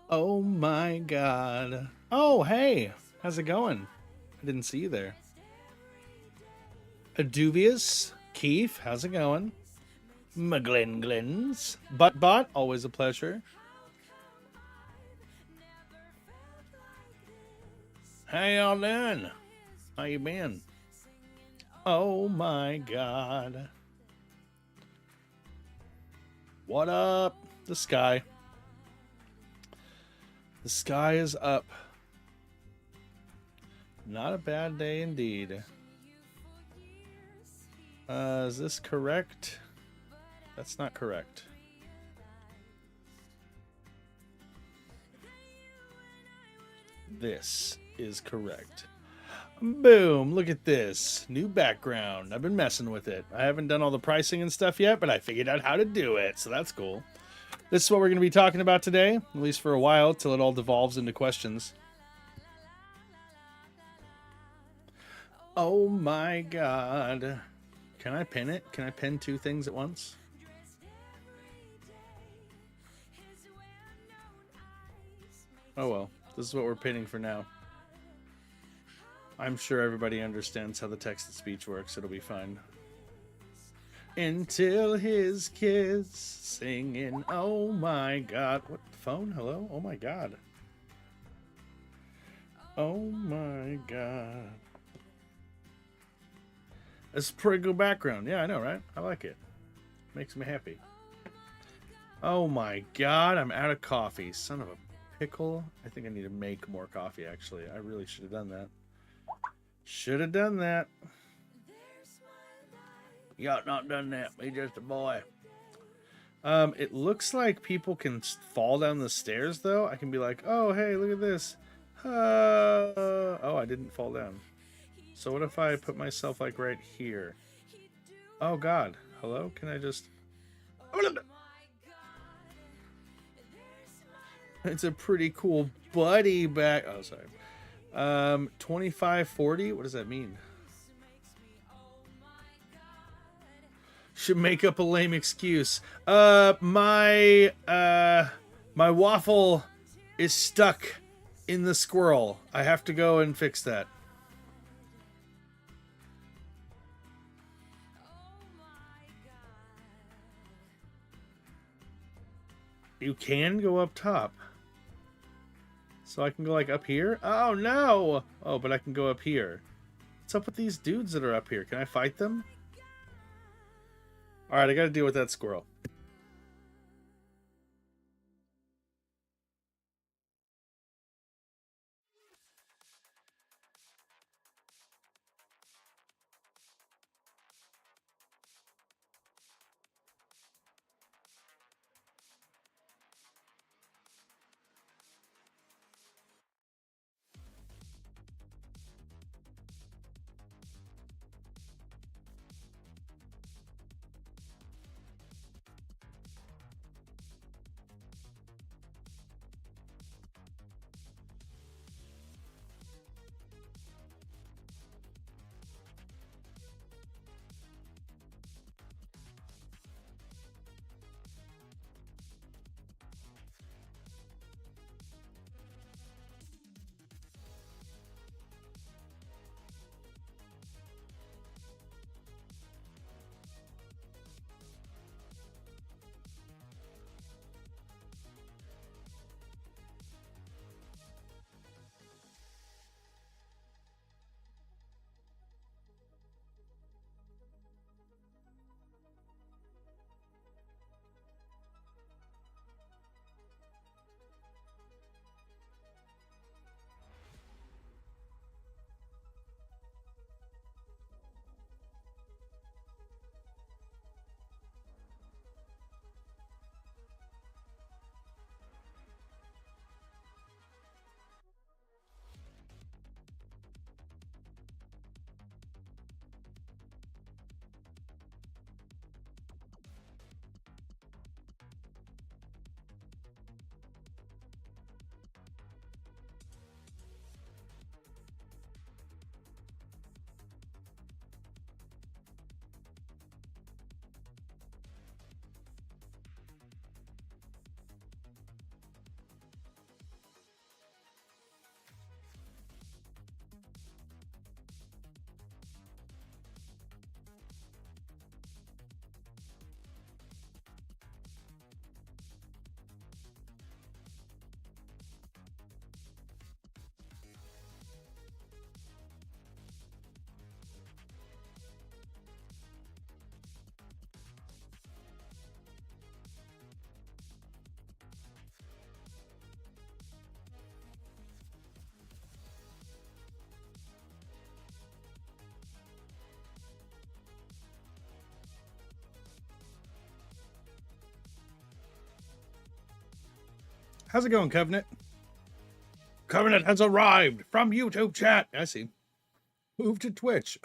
Oh my god. Oh, hey. How's it going? I didn't see you there. Aduvius, Keith, how's it going? McGlenglens. Buttbot, always a pleasure. How y'all doing? How you been? Oh my god. What up? The sky. The sky is up. Not a bad day indeed. Is this correct? That's not correct. This is correct. Boom, look at this. New background. I've been messing with it. I haven't done all the pricing and stuff yet, but I figured out how to do it, so that's cool. This is what we're going to be talking about today, at least for a while, till it all devolves into questions. Oh my god. Can I pin it? Can I pin two things at once? Oh well, this is what we're pinning for now. I'm sure everybody understands how the text-to-speech works. It'll be fine. Until his kids singing, oh my god. What, phone? Hello? Oh my god. Oh my god. It's a pretty good background. Yeah, I know, right? I like it. Makes me happy. Oh my god, I'm out of coffee. Son of a pickle. I think I need to make more coffee, actually. I really should have done that. Should have done that. You ought not done that. Be just a boy. It looks like people can fall down the stairs, though. I can be like, oh, hey, look at this. Oh, I didn't fall down. So what if I put myself, like, right here? Oh, God. Hello? Can I just... It's a pretty cool buddy back... Oh, sorry. 2540? What does that mean? Should make up a lame excuse. My waffle is stuck in the squirrel. I have to go and fix that. You can go up top. So I can go like up here? Oh no! Oh, but I can go up here. What's up with these dudes that are up here? Can I fight them? Alright, I gotta deal with that squirrel. How's it going, Covenant? Covenant has arrived from YouTube chat. I see. Move to Twitch.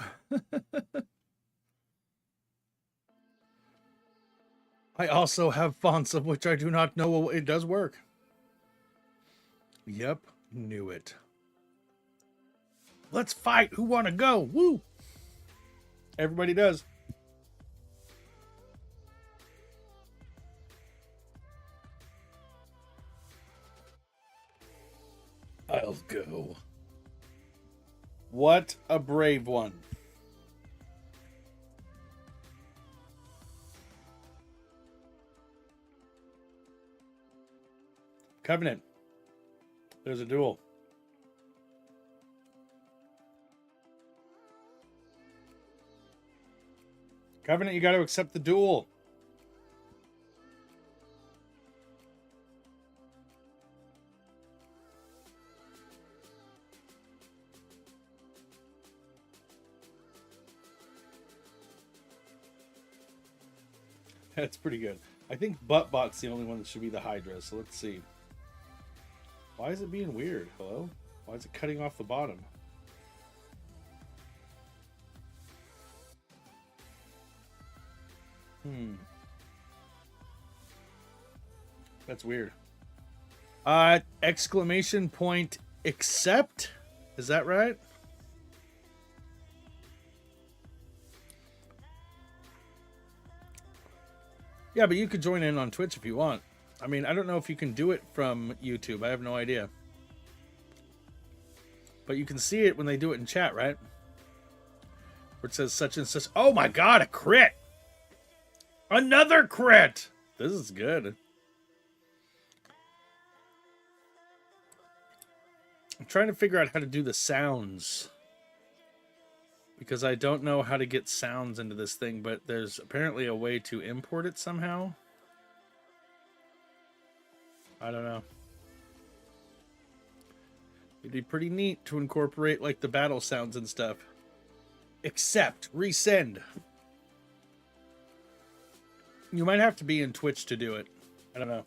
I also have fonts of which I do not know. It does work. Yep, knew it. Let's fight. Who want to go? Woo! Everybody does. I'll go. What a brave one. Covenant. There's a duel. Covenant, you got to accept the duel. That's pretty good. I think Buttbot's the only one that should be the Hydra, so let's see. Why is it being weird? Hello? Why is it cutting off the bottom? That's weird. Exclamation point accept? Is that right? Yeah, but you could join in on Twitch if you want. I mean, I don't know if you can do it from YouTube. I have no idea. But you can see it when they do it in chat, right? Where it says such and such. Oh my god, a crit! Another crit! This is good. I'm trying to figure out how to do the sounds. Because I don't know how to get sounds into this thing, but there's apparently a way to import it somehow. I don't know. It'd be pretty neat to incorporate like the battle sounds and stuff. Accept, resend. You might have to be in Twitch to do it. I don't know.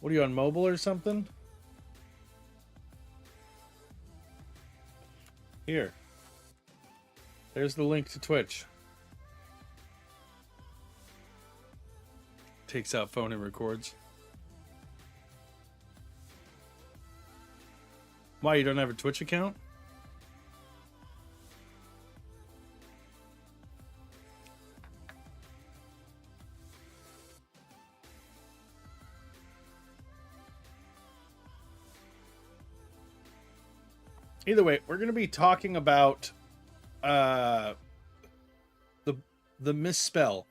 What are you on mobile or something? Here. There's the link to Twitch. Takes out phone and records. Why, you don't have a Twitch account? Either way, we're going to be talking about the misspell,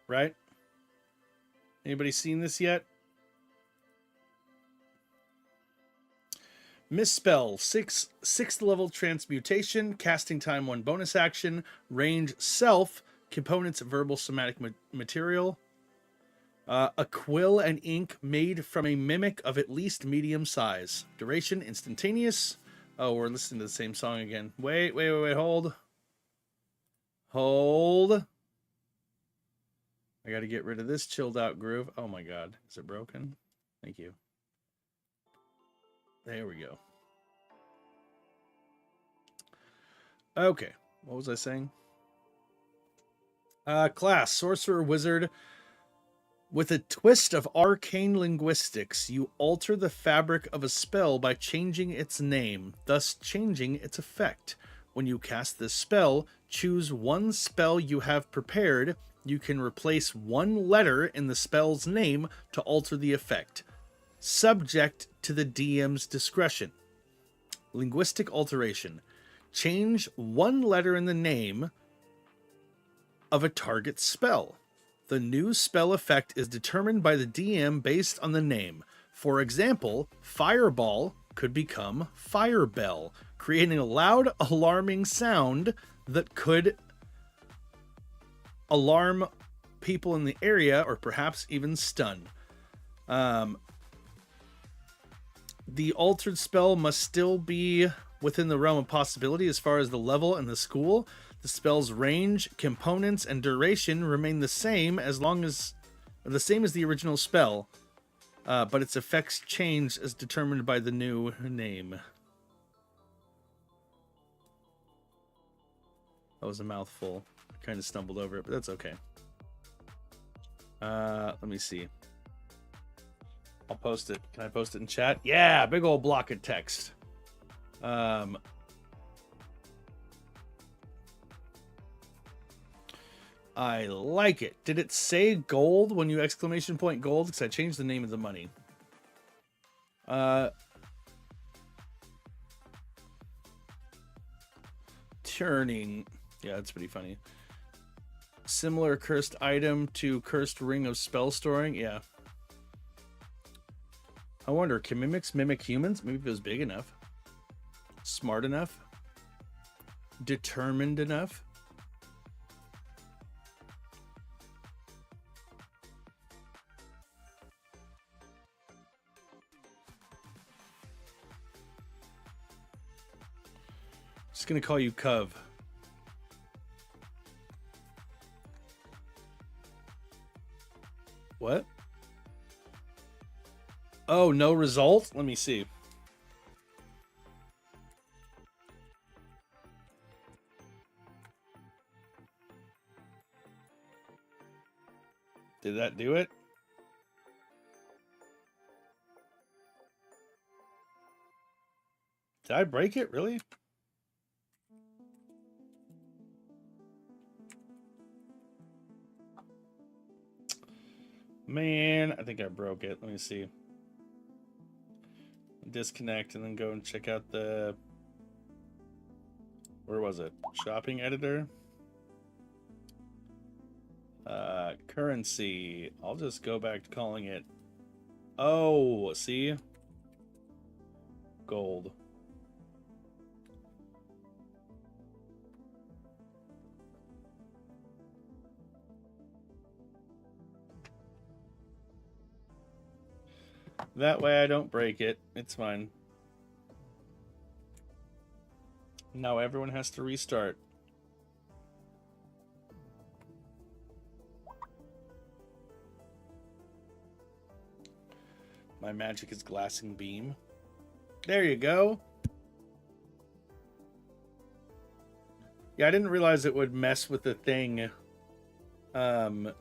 right? Anybody seen this yet? Misspell, 6th level transmutation, casting time 1 bonus action, range self, components verbal somatic material, a quill and ink made from a mimic of at least medium size, duration instantaneous. Oh, we're listening to the same song again. Wait, hold. Hold. I got to get rid of this chilled out groove. Oh my god, is it broken? Thank you. There we go. Okay, what was I saying? Class, sorcerer wizard. With a twist of arcane linguistics, you alter the fabric of a spell by changing its name, thus changing its effect. When you cast this spell, choose one spell you have prepared. You can replace one letter in the spell's name to alter the effect, subject to the DM's discretion. Linguistic alteration. Change one letter in the name of a target spell. The new spell effect is determined by the DM based on the name. For example, Fireball could become Firebell, creating a loud, alarming sound that could alarm people in the area or perhaps even stun. The altered spell must still be within the realm of possibility as far as the level and the school. The spell's range, components, and duration remain the same as the original spell, but its effects change as determined by the new name. That was a mouthful. I kind of stumbled over it, but that's okay. Let me see. I'll post it. Can I post it in chat? Yeah, big old block of text. I like it. Did it say gold when you exclamation point gold? Because I changed the name of the money. Turning. Yeah, that's pretty funny. Similar cursed item to cursed ring of spell storing. Yeah. I wonder, can mimics mimic humans? Maybe if it was big enough. Smart enough. Determined enough. Just gonna call you Cove. What? Oh, no result? Let me see. Did that do it? Did I break it? Really? Man, I think I broke it. Let me see. Disconnect and then go and check out the... Where was it? Shopping editor? Currency. I'll just go back to calling it... Oh, see? Gold. That way I don't break it. It's fine. Now everyone has to restart. My magic is glassing beam. There you go. Yeah, I didn't realize it would mess with the thing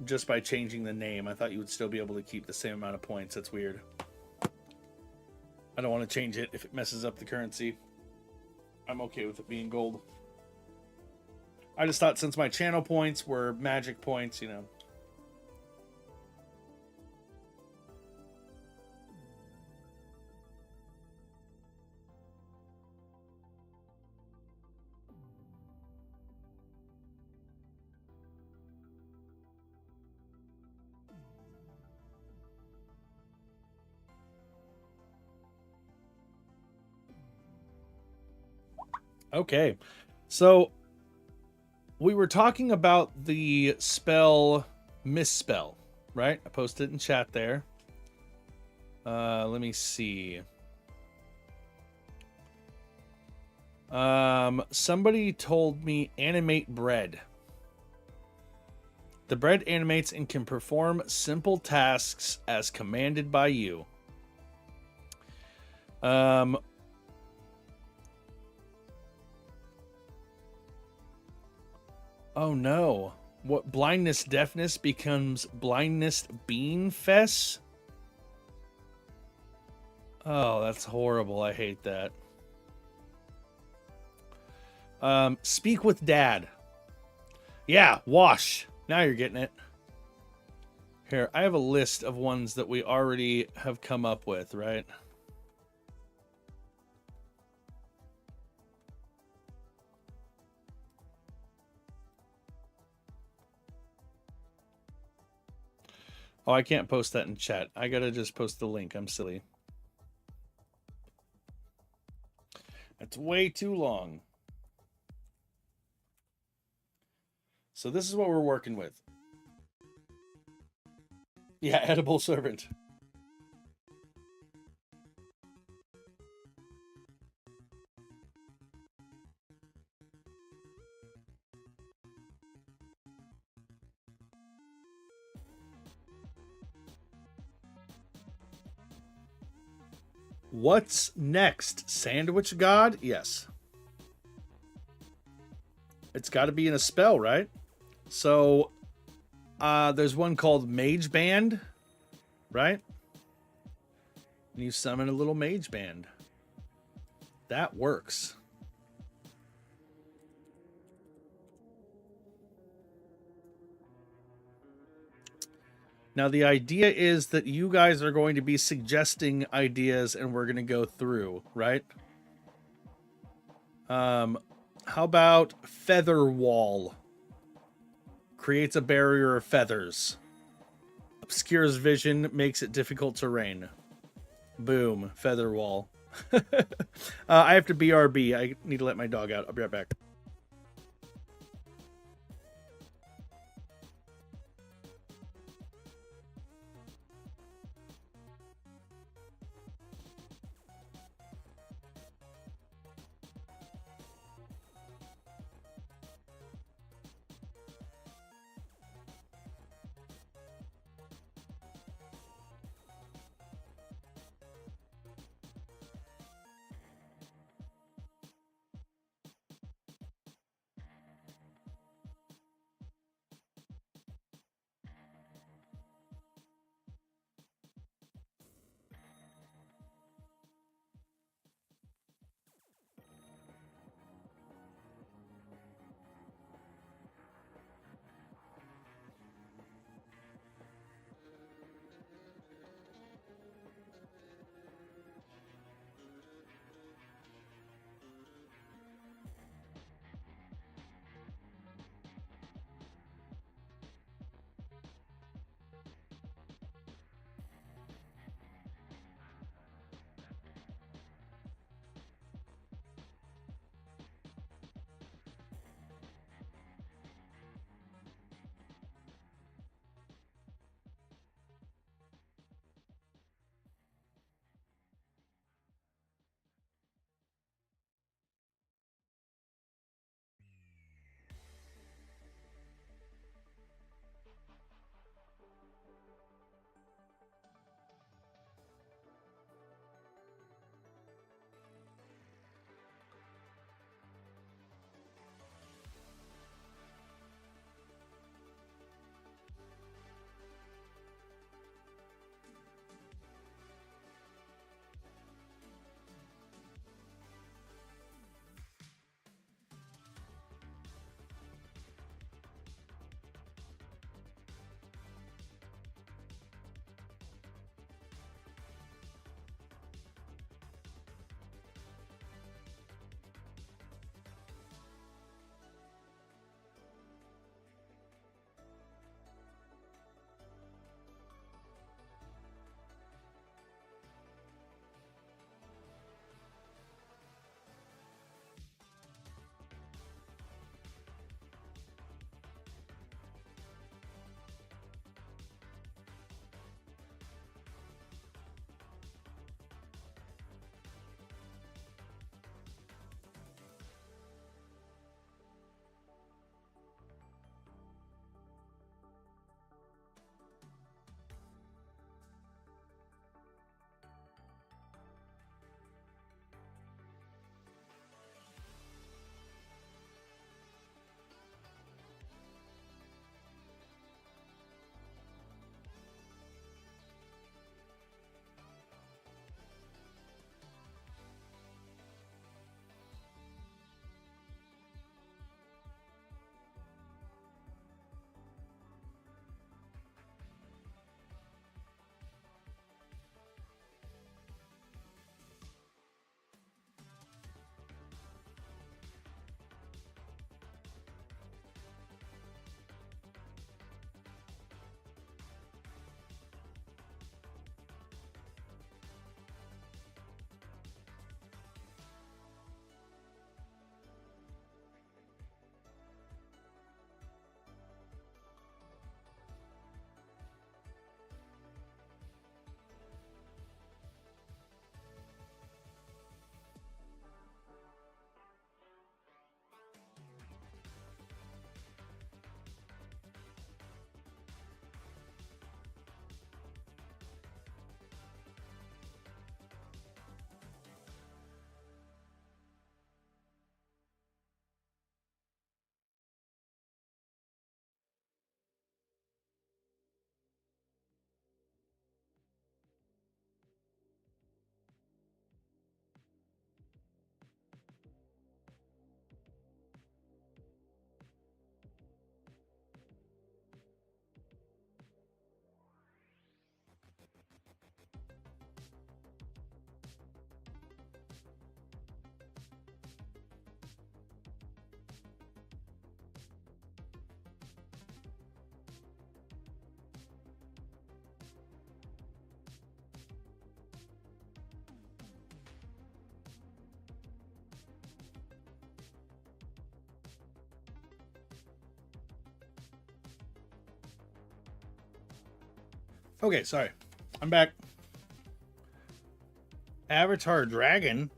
just by changing the name. I thought you would still be able to keep the same amount of points. That's weird. I don't want to change it if it messes up the currency. I'm okay with it being gold. I just thought since my channel points were magic points, you know. Okay, so we were talking about the spell misspell, right? I posted it in chat there. Let me see. Somebody told me animate bread. The bread animates and can perform simple tasks as commanded by you. Oh no. What, blindness deafness becomes blindness bean fess? Oh, that's horrible. I hate that. Speak with dad. Yeah, wash. Now you're getting it. Here, I have a list of ones that we already have come up with, right? Oh, I can't post that in chat. I gotta just post the link. I'm silly. That's way too long. So this is what we're working with. Yeah, edible servant. What's next? Sandwich God? Yes. It's got to be in a spell, right? So, there's one called Mage Band, right? And you summon a little mage band. That works. Now, the idea is that you guys are going to be suggesting ideas and we're going to go through, right? How about Feather Wall? Creates a barrier of feathers. Obscures vision, makes it difficult to rain. Boom, Feather Wall. I have to BRB. I need to let my dog out. I'll be right back. Okay, sorry. I'm back. Avatar Dragon.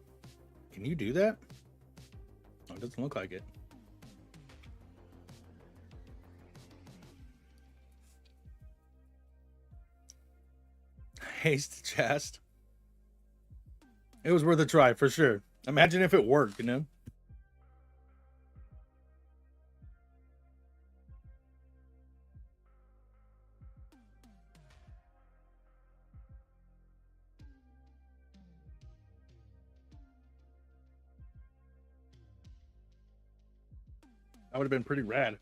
Can you do that? Oh, it doesn't look like it. Haste chest. It was worth a try for sure. Imagine if it worked, you know? That would have been pretty rad.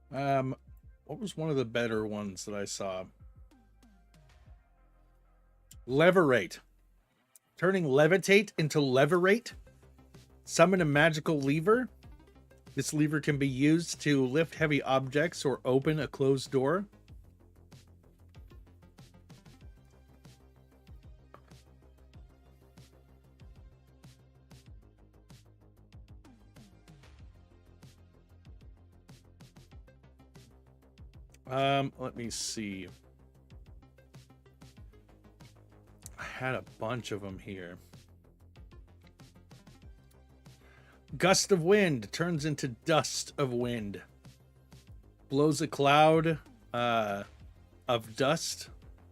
What was one of the better ones that I saw? Leverate. Turning levitate into leverate. Summon a magical lever. This lever can be used to lift heavy objects or open a closed door. Let me see. I had a bunch of them here. Gust of wind turns into dust of wind. Blows a cloud of dust,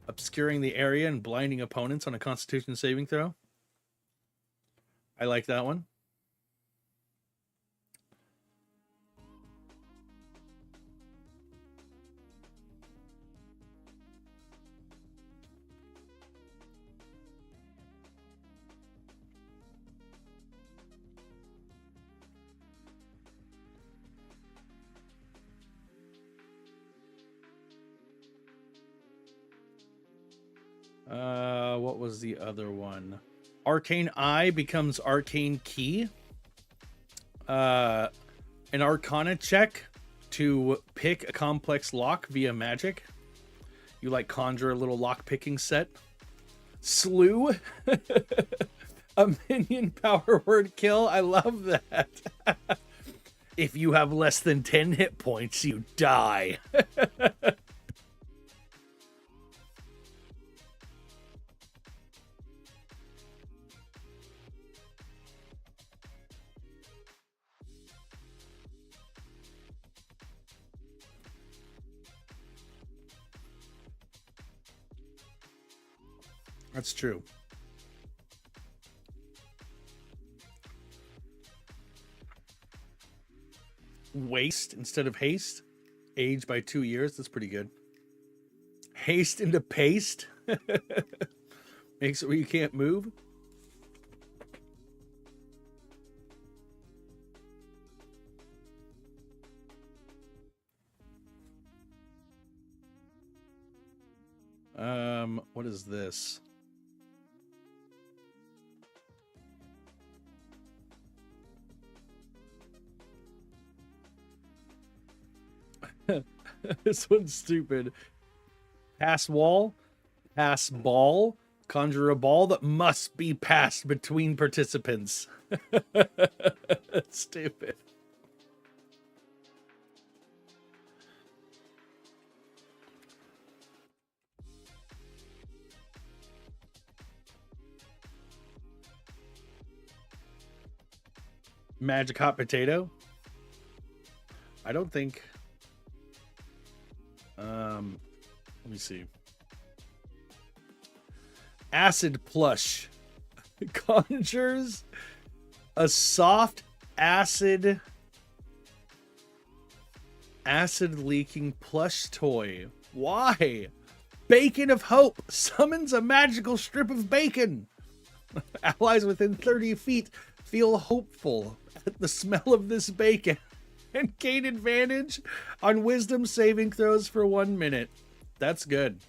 obscuring the area and blinding opponents on a Constitution saving throw. I like that one. What was the other one? Arcane Eye becomes Arcane Key. An Arcana check to pick a complex lock via magic. You like conjure a little lock picking set. Slew. A minion power word kill. I love that. If you have less than 10 hit points, you die. That's true. Waste instead of haste. Age by 2 years. That's pretty good. Haste into paste. Makes it where you can't move. What is this? This one's stupid. Pass wall, pass ball, conjure a ball that must be passed between participants. That's stupid. Magic hot potato. I don't think. Let me see. Acid plush conjures a soft acid leaking plush toy. Why? Bacon of Hope summons a magical strip of bacon. Allies within 30 feet feel hopeful at the smell of this bacon and gain advantage on wisdom saving throws for 1 minute. That's good.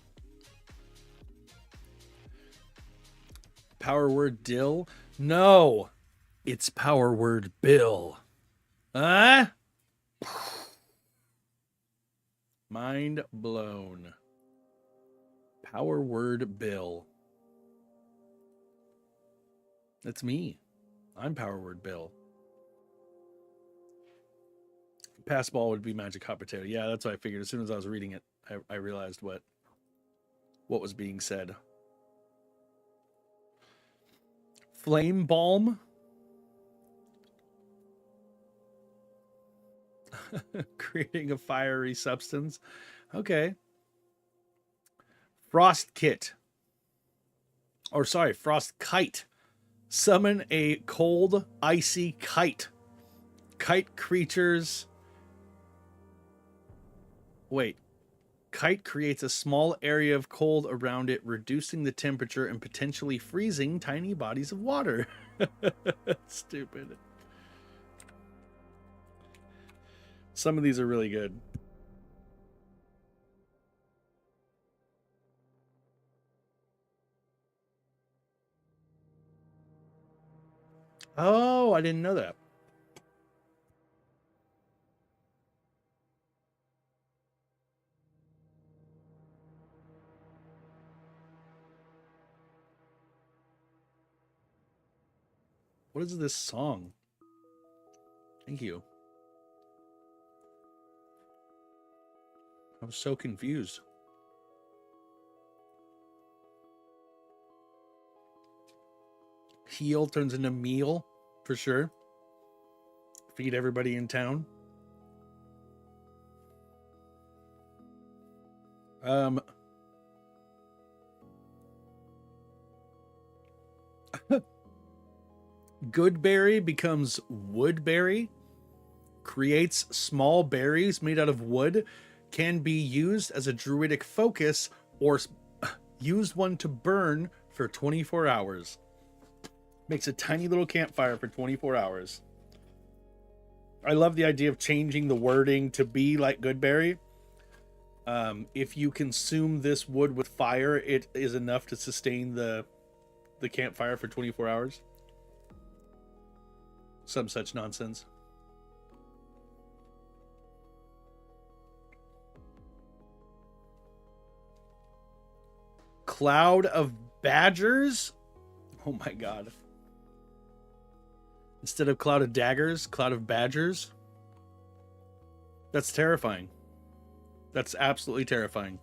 Power word dill? No, it's power word bill. Huh? Mind blown. Power word Bill. That's me. I'm Power Word Bill. Pass ball would be magic hot potato. Yeah, that's what I figured. As soon as I was reading it, I realized what was being said. Flame balm. Creating a fiery substance. Okay. Frost kit. Or sorry, frost kite. Summon a cold, icy kite. Kite creatures. Wait. Kite creates a small area of cold around it, reducing the temperature and potentially freezing tiny bodies of water. Stupid. Some of these are really good. Oh, I didn't know that. What is this song? Thank you. I was so confused. Heal turns into meal, for sure. Feed everybody in town. Goodberry becomes woodberry. Creates small berries made out of wood. Can be used as a druidic focus or use one to burn for 24 hours. Makes a tiny little campfire for 24 hours. I love the idea of changing the wording to be like Goodberry. If you consume this wood with fire, it is enough to sustain the campfire for 24 hours. Some such nonsense. Cloud of badgers? Oh my god. Instead of cloud of daggers, cloud of badgers? That's terrifying. That's absolutely terrifying.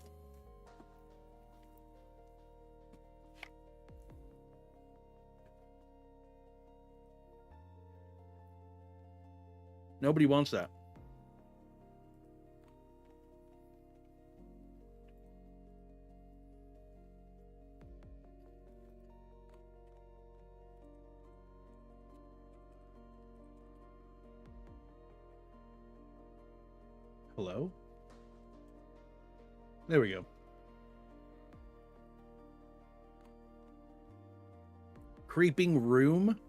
Nobody wants that. Hello? There we go. Creeping room.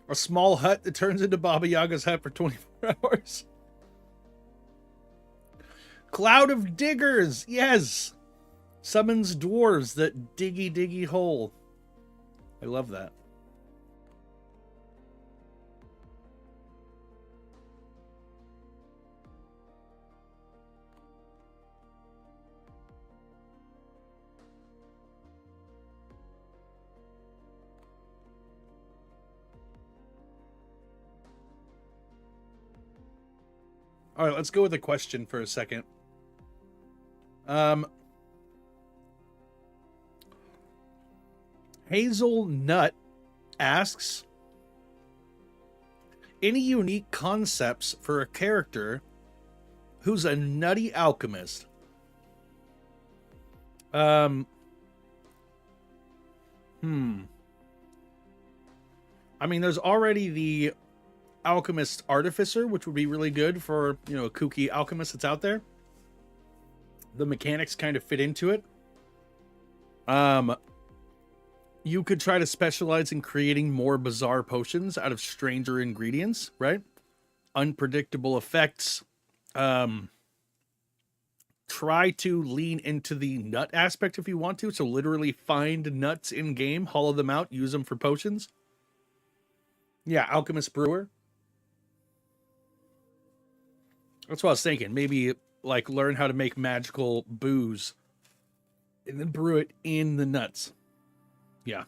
A small hut that turns into Baba Yaga's hut for 24 hours. Cloud of diggers. Yes. Summons dwarves that diggy hole. I love that. All right, let's go with a question for a second. Hazelnut asks, any unique concepts for a character who's a nutty alchemist? I mean, there's already the alchemist artificer, which would be really good for, a kooky alchemist that's out there. The mechanics kind of fit into it. You could try to specialize in creating more bizarre potions out of stranger ingredients, right? Unpredictable effects. Try to lean into the nut aspect if you want to. So literally find nuts in game, hollow them out, use them for potions. Yeah, alchemist brewer. That's what I was thinking. Maybe like learn how to make magical booze and then brew it in the nuts. Yeah.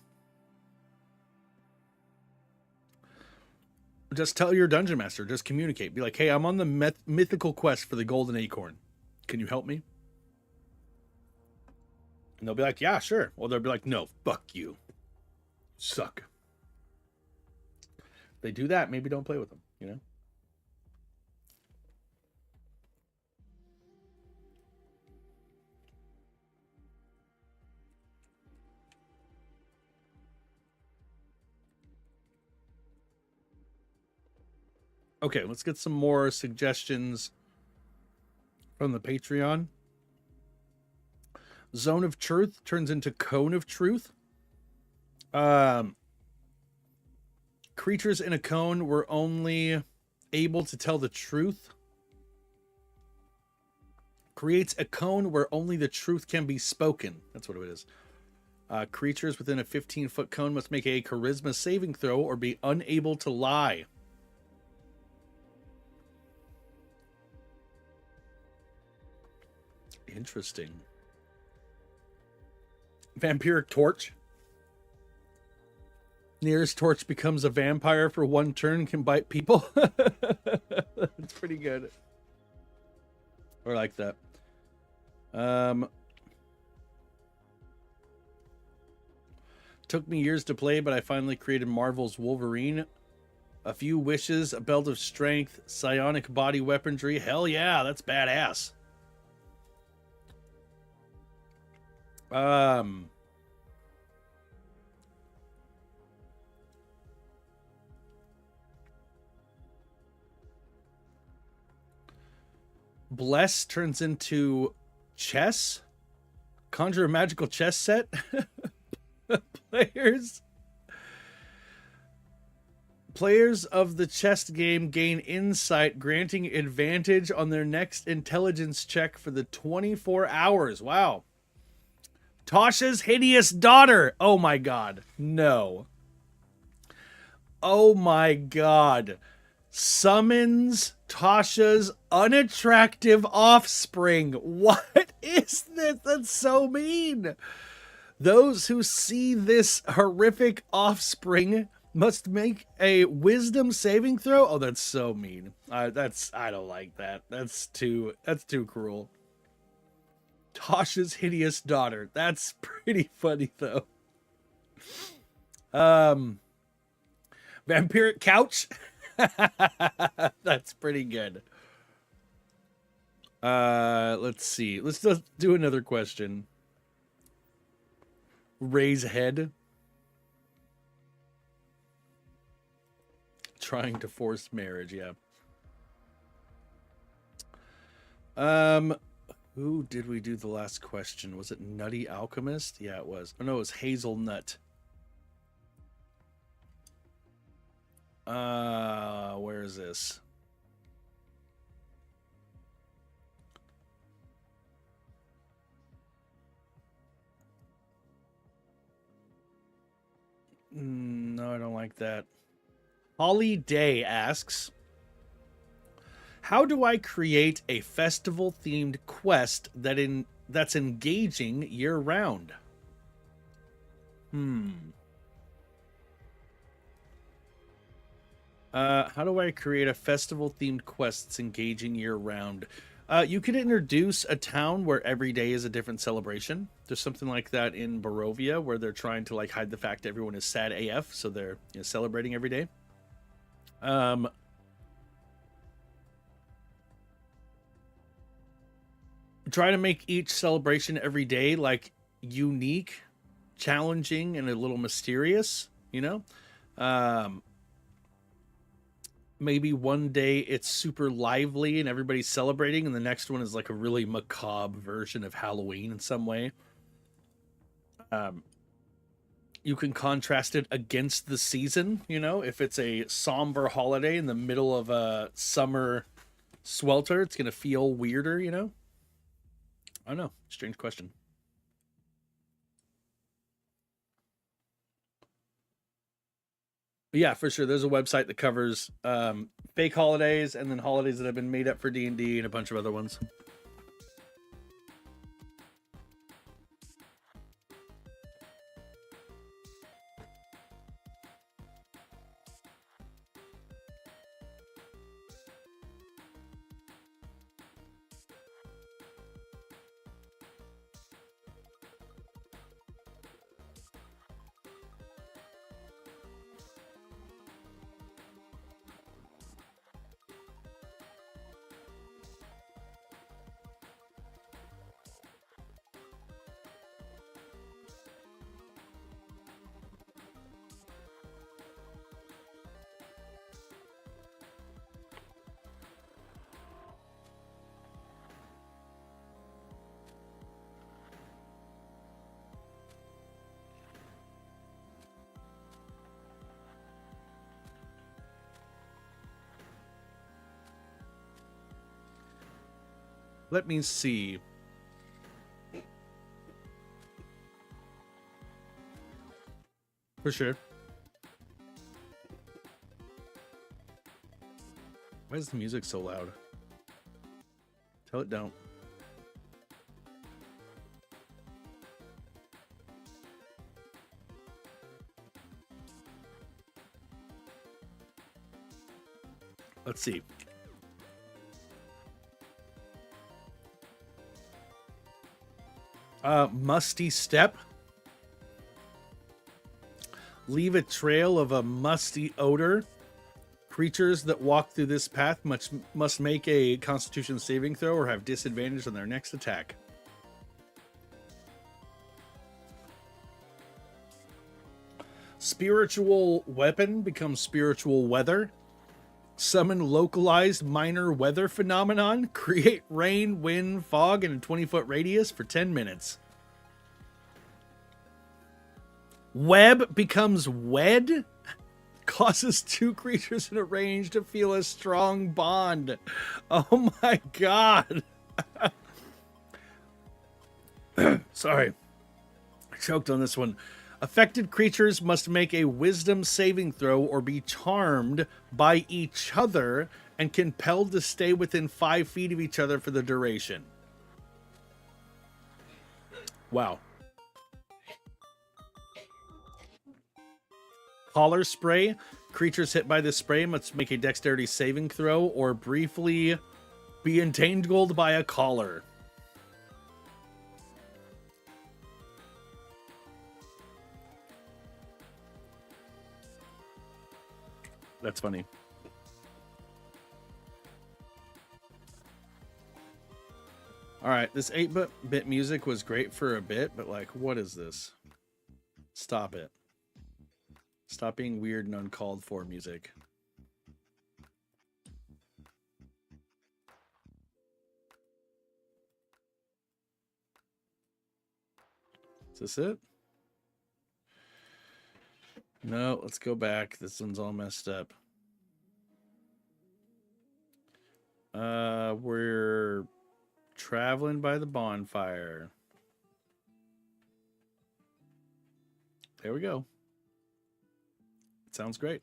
Just tell your dungeon master. Just communicate. Be like, hey, I'm on the mythical quest for the golden acorn. Can you help me? And they'll be like, yeah, sure. Or they'll be like, no, fuck you. Suck. If they do that, maybe don't play with them, you know? Okay, let's get some more suggestions from the Patreon. Zone of Truth turns into Cone of Truth. Creatures in a cone were only able to tell the truth. Creates a cone where only the truth can be spoken. That's what it is. Creatures within a 15-foot cone must make a charisma saving throw or be unable to lie. Interesting. Vampiric Torch. Nearest torch becomes a vampire for one turn, can bite people. That's pretty good. Or like that. Took me years to play, but I finally created Marvel's Wolverine. A few wishes, a belt of strength, psionic body weaponry. Hell yeah, that's badass. Bless turns into chess. Conjure a magical chess set. Players of the chess game gain insight, granting advantage on their next intelligence check for the 24 hours. Wow. Tasha's hideous daughter. Oh my god. No. Oh my god. Summons Tasha's unattractive offspring. What is this? That's so mean. Those who see this horrific offspring must make a wisdom saving throw. Oh, that's so mean. I don't like that. That's too cruel. Tasha's hideous daughter. That's pretty funny though. Vampiric couch. That's pretty good. Let's see. Let's just do another question. Raise head. Trying to force marriage, yeah. Who did we do the last question? Was it Nutty Alchemist? Yeah, it was. Oh no, it was Hazelnut. Where is this? No, I don't like that. Holly Day asks, how do I create a festival-themed quest that's engaging year-round? How do I create a festival-themed quest that's engaging year-round? You could introduce a town where every day is a different celebration. There's something like that in Barovia where they're trying to like hide the fact everyone is sad AF, so they're celebrating every day. Try to make each celebration every day like unique, challenging, and a little mysterious, you know? Maybe one day it's super lively and everybody's celebrating, and the next one is like a really macabre version of Halloween in some way. You can contrast it against the season, you know? If it's a somber holiday in the middle of a summer swelter, it's going to feel weirder, you know? I don't know. Strange question. But yeah, for sure. There's a website that covers fake holidays and then holidays that have been made up for D&D and a bunch of other ones. Let me see. For sure. Why is the music so loud? Tell it don't. Let's see. Musty step. Leave a trail of a musty odor. Creatures that walk through this path must make a Constitution saving throw or have disadvantage on their next attack. Spiritual weapon becomes spiritual weather. Summon localized minor weather phenomenon. Create rain, wind, fog in a 20-foot radius for 10 minutes. Web becomes wed. Causes two creatures in a range to feel a strong bond. Oh my god. Sorry. I choked on this one. Affected creatures must make a wisdom saving throw or be charmed by each other and compelled to stay within 5 feet of each other for the duration. Wow. Collar spray. Creatures hit by this spray must make a dexterity saving throw or briefly be entangled by a collar. That's funny. All right, this 8-bit music was great for a bit, but like, what is this? Stop it. Stop being weird and uncalled for music. Is this it? No, let's go back. This one's all messed up. We're traveling by the bonfire. There we go. Sounds great.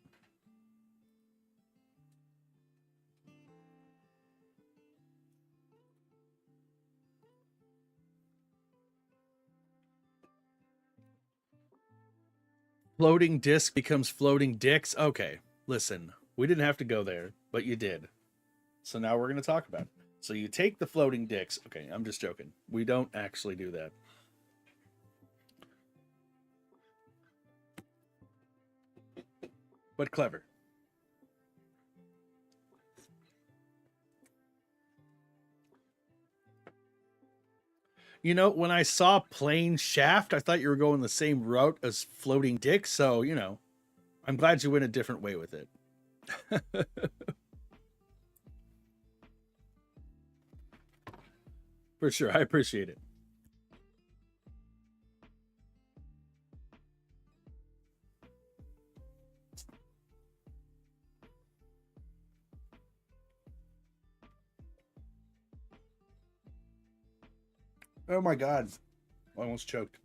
Floating disc becomes floating dicks. Okay, listen, we didn't have to go there, but you did. So now we're going to talk about it. So you take the floating dicks. Okay, I'm just joking. We don't actually do that. But clever. You know, when I saw plain shaft, I thought you were going the same route as floating dick. So, you know, I'm glad you went a different way with it. For sure. I appreciate it. Oh my god. I almost choked.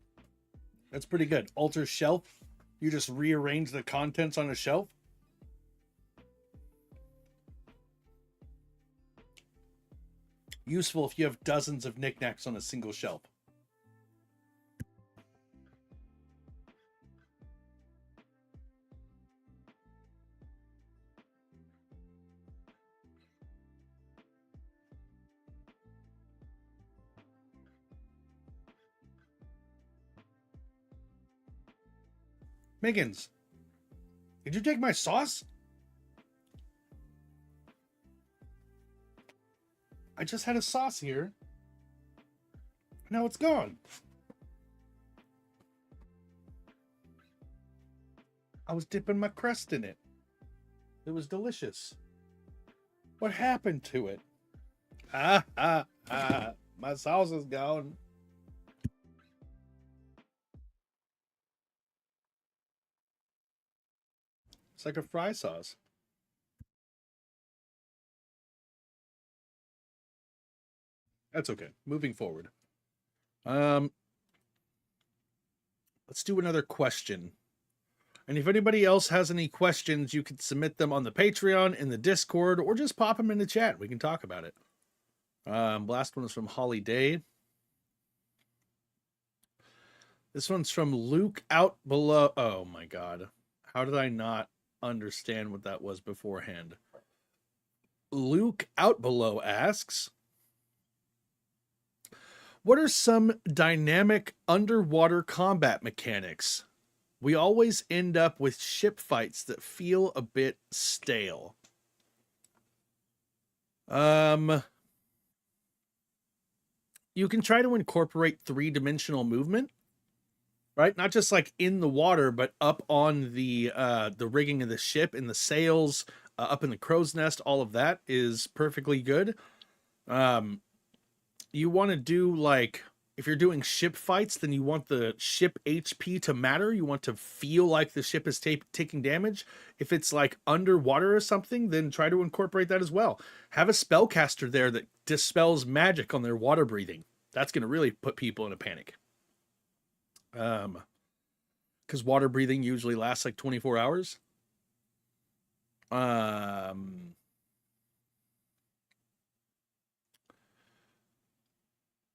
That's pretty good. Alter shelf. You just rearrange the contents on a shelf. Useful if you have dozens of knickknacks on a single shelf. Miggins, did you take my sauce? I just had a sauce here. Now it's gone. I was dipping my crust in it. It was delicious. What happened to it? Ah, ah, ah. My sauce is gone. It's like a fry sauce. That's okay. Moving forward. Let's do another question. And if anybody else has any questions, you can submit them on the Patreon, in the Discord, or just pop them in the chat. We can talk about it. Last one is from Holly Day. This one's from Luke Out Below. Oh my God. How did I not understand what that was beforehand? Luke Out Below asks, what are some dynamic underwater combat mechanics? We always end up with ship fights that feel a bit stale. You can try to incorporate 3-dimensional movement, right? Not just like in the water, but up on the rigging of the ship, in the sails, up in the crow's nest. All of that is perfectly good. You want to do, like, if you're doing ship fights, then you want the ship HP to matter. You want to feel like the ship is taking damage. If it's like underwater or something, then try to incorporate that as well. Have a spellcaster there that dispels magic on their water breathing. That's going to really put people in a panic. Because water breathing usually lasts like 24 hours.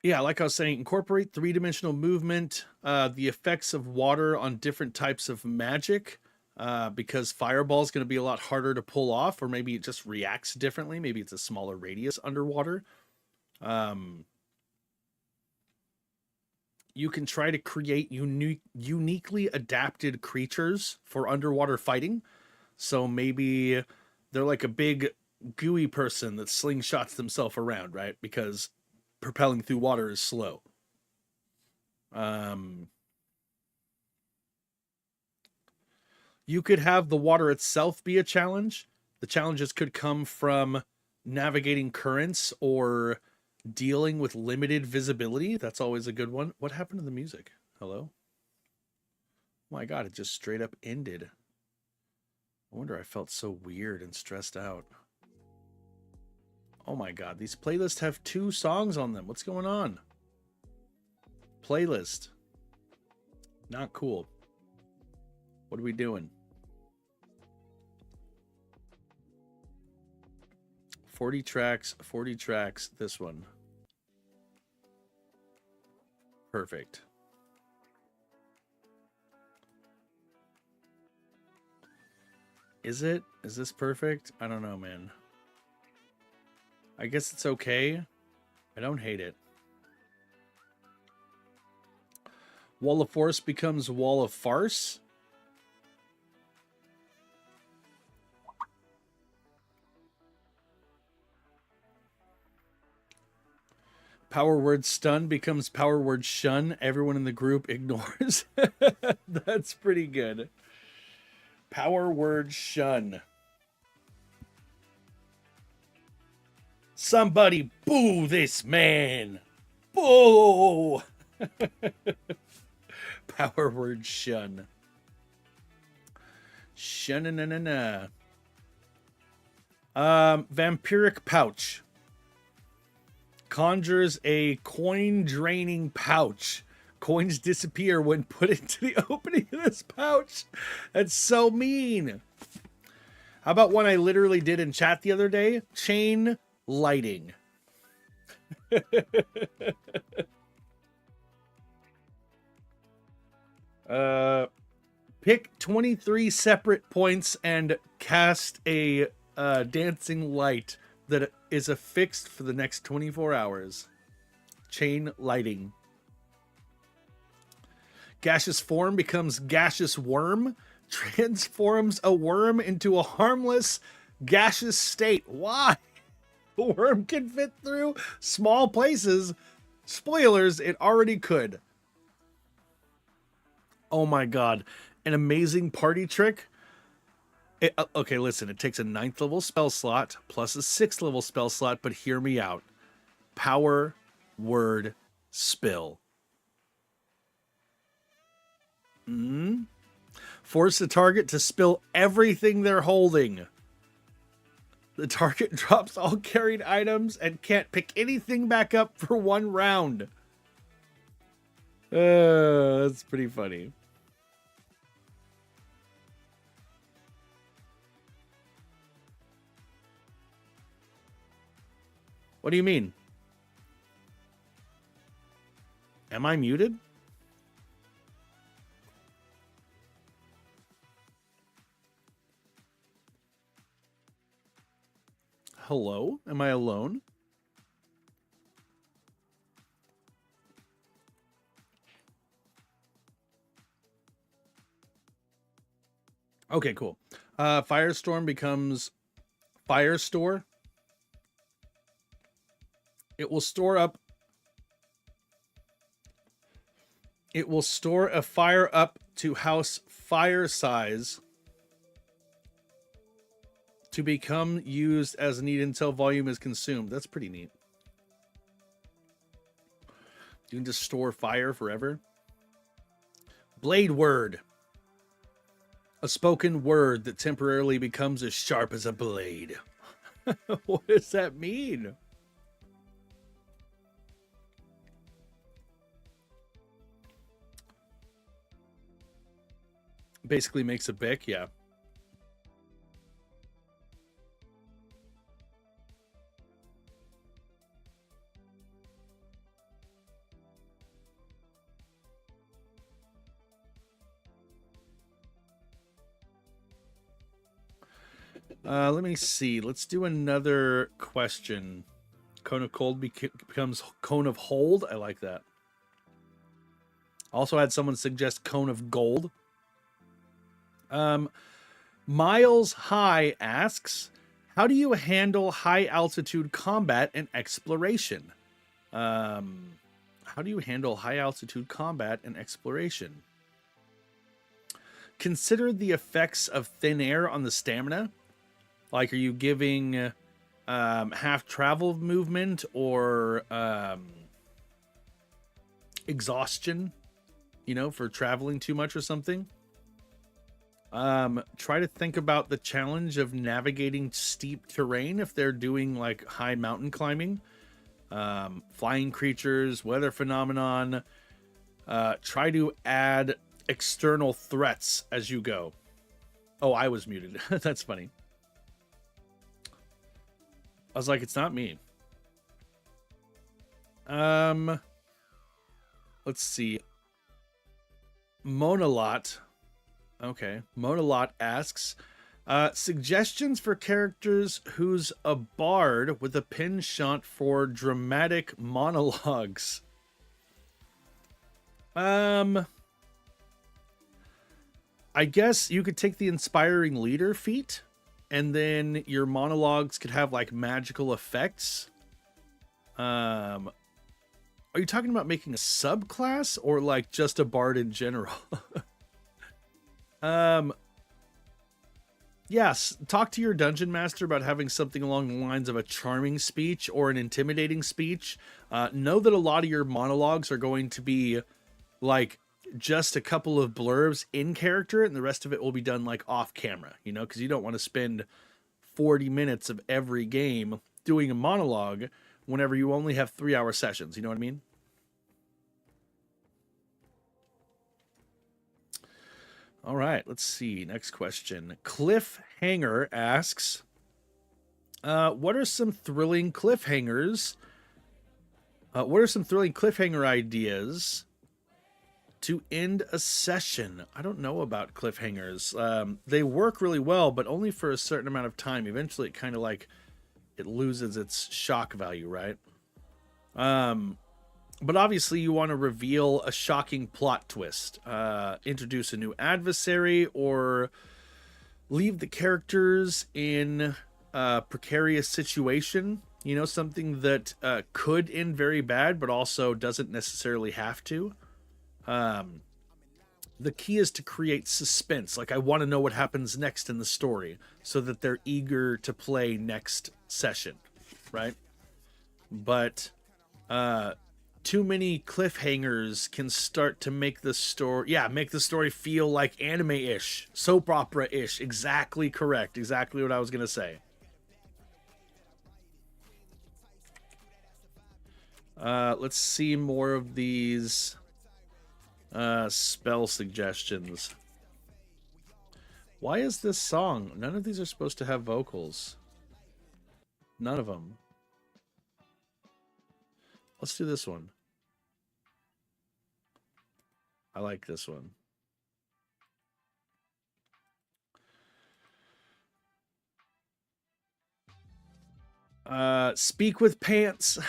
Yeah, like I was saying, incorporate 3-dimensional movement, the effects of water on different types of magic, because fireball is going to be a lot harder to pull off, or maybe it just reacts differently. Maybe it's a smaller radius underwater. You can try to create uniquely adapted creatures for underwater fighting. So maybe they're like a big gooey person that slingshots themselves around, right? Because propelling through water is slow. You could have the water itself be a challenge. The challenges could come from navigating currents or dealing with limited visibility. That's always a good one. What happened to the music? Hello? Oh my God, it just straight up ended. I wonder, I felt so weird and stressed out. Oh my God, these playlists have 2 songs on them. What's going on? Playlist. Not cool. What are we doing? 40 tracks, this one. Perfect. Is it? Is this perfect? I don't know, man. I guess it's okay. I don't hate it. Wall of Force becomes Wall of Farce. Power word stun becomes power word shun. Everyone in the group ignores. That's pretty good. Power word shun. Somebody boo this man. Boo. Power word shun. Shun-na-na-na-na. Vampiric pouch. Conjures a coin-draining pouch. Coins disappear when put into the opening of this pouch. That's so mean. How about one I literally did in chat the other day? Chain lighting. Pick 23 separate points and cast a dancing light that is affixed for the next 24 hours. Chain lighting. Gaseous form becomes gaseous worm. Transforms a worm into a harmless gaseous state. Why? The worm can fit through small places. Spoilers, it already could. Oh my God. An amazing party trick. Okay, listen, it takes a 9th level spell slot plus a 6th level spell slot, but hear me out. Power word spill. Force the target to spill everything they're holding. The target drops all carried items and can't pick anything back up for 1 round. That's pretty funny. What do you mean? Am I muted? Hello? Am I alone? Okay, cool. Firestorm becomes Firestore. It will store up. It will store a fire up to house fire size to become used as needed until volume is consumed. That's pretty neat. You can just store fire forever. Blade word. A spoken word that temporarily becomes as sharp as a blade. What does that mean? Basically makes a bick, yeah. Let me see. Let's do another question. Cone of cold becomes cone of hold. I like that. Also had someone suggest cone of gold. Miles High asks, how do you handle high altitude combat and exploration? How do you handle high altitude combat and exploration? Consider the effects of thin air on the stamina. Like, are you giving half travel movement or exhaustion, for traveling too much or something? Try to think about the challenge of navigating steep terrain if they're doing like high mountain climbing, flying creatures, weather phenomenon. Try to add external threats as you go. Oh, I was muted. That's funny. I was like, it's not me. Let's see. Monalot. Okay. Monalot asks, suggestions for characters who's a bard with a penchant for dramatic monologues. I guess you could take the inspiring leader feat, and then your monologues could have like magical effects. Are you talking about making a subclass or like just a bard in general? Yes, talk to your dungeon master about having something along the lines of a charming speech or an intimidating speech. Know that a lot of your monologues are going to be like just a couple of blurbs in character, and the rest of it will be done like off camera, because you don't want to spend 40 minutes of every game doing a monologue whenever you only have 3-hour sessions. You know what I mean? All right, let's see. Next question. Cliffhanger asks, what are some thrilling cliffhangers? What are some thrilling cliffhanger ideas to end a session? I don't know about cliffhangers. They work really well, but only for a certain amount of time. Eventually, it kind of like it loses its shock value, right? But obviously, you want to reveal a shocking plot twist, introduce a new adversary, or leave the characters in a precarious situation. Something that could end very bad, but also doesn't necessarily have to. The key is to create suspense. Like, I want to know what happens next in the story so that they're eager to play next session, right? But too many cliffhangers can start to make the story feel like anime-ish, soap opera-ish. Exactly correct. Exactly what I was going to say. Let's see more of these spell suggestions. Why is this song? None of these are supposed to have vocals. None of them. Let's do this one. I like this one. Speak with pants.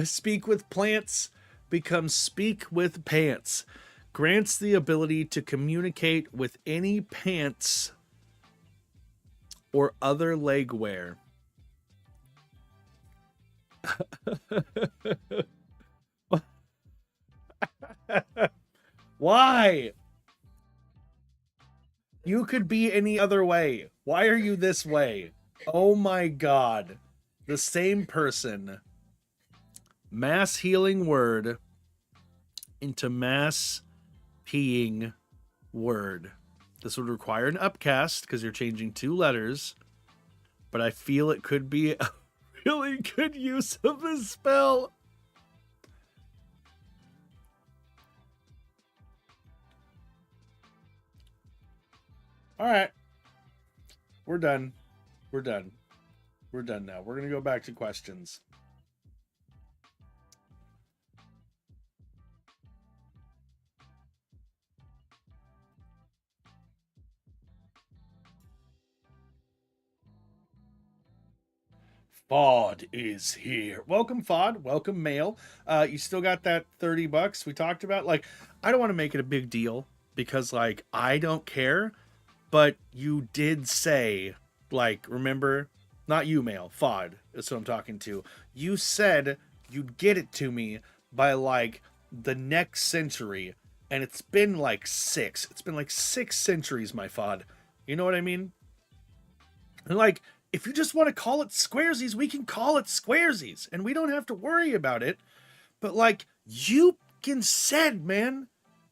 Speak with plants becomes speak with pants. Grants the ability to communicate with any pants or other leg wear. Why? You could be any other way. Why are you this way? Oh my god. The same person. Mass healing word into mass peeing word. This would require an upcast because you're changing 2 letters. But I feel it could be a really good use of this spell. All right. We're done. We're done. We're done now. We're going to go back to questions. Fod is here. Welcome, Fod. Welcome, Mail. You still got that $30 we talked about? Like, I don't want to make it a big deal because, like, I don't care. But you did say, like, remember? Not you, Mail. Fod. That's what I'm talking to. You said you'd get it to me by, like, the next century. And it's been, like, 6. It's been, like, 6 centuries, my Fod. You know what I mean? And, like, if you just want to call it Squaresies, we can call it Squaresies. And we don't have to worry about it. But, like, you said, man,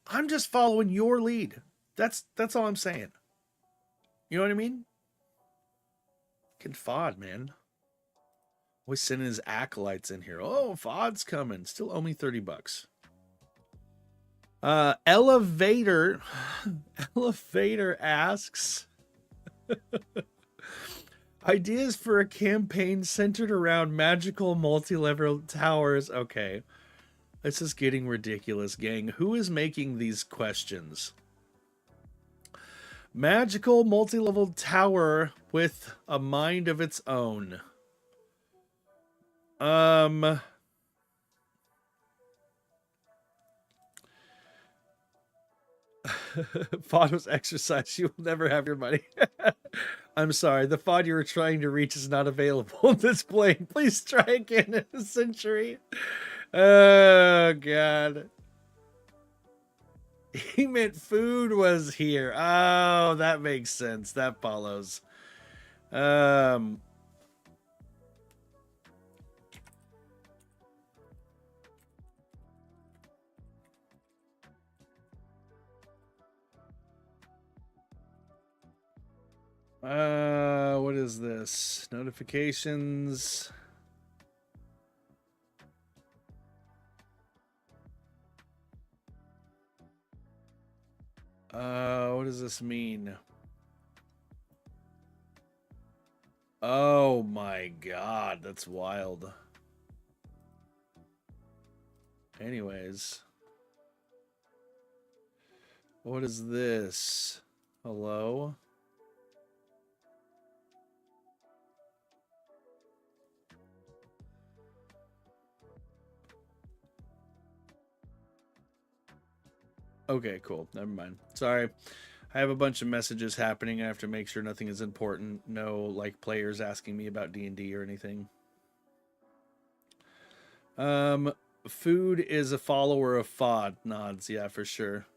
I'm just following your lead. That's all I'm saying. You know what I mean? Fucking Fod, man. Always sending his acolytes in here. Oh, Fod's coming. Still owe me $30. Elevator. Elevator asks. Ideas for a campaign centered around magical multi-level towers. Okay. This is getting ridiculous, gang. Who is making these questions? Magical multi-level tower with a mind of its own. Fod was exercise. You will never have your money. I'm sorry. The Fod you were trying to reach is not available on this plane. Please try again in a century. Oh, God. He meant food was here. Oh, that makes sense. That follows. What is this? Notifications. What does this mean? Oh my god, that's wild. Anyways. What is this? Hello? Okay, cool. Never mind. Sorry. I have a bunch of messages happening. I have to make sure nothing is important. No, like, players asking me about D&D or anything. Food is a follower of Fod. Nods, yeah, for sure.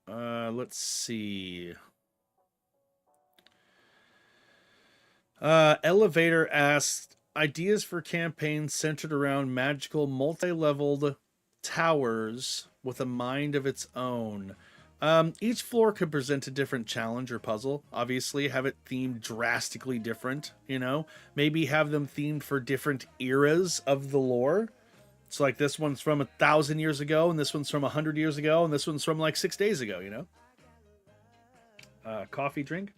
Let's see. Elevator asked, ideas for campaigns centered around magical multi-leveled towers with a mind of its own. Each floor could present a different challenge or puzzle. Obviously, have it themed drastically different, you know? Maybe have them themed for different eras of the lore. So, like, this one's from 1,000 years ago, and this one's from 100 years ago, and this one's from, like, 6 days ago, you know? Coffee drink.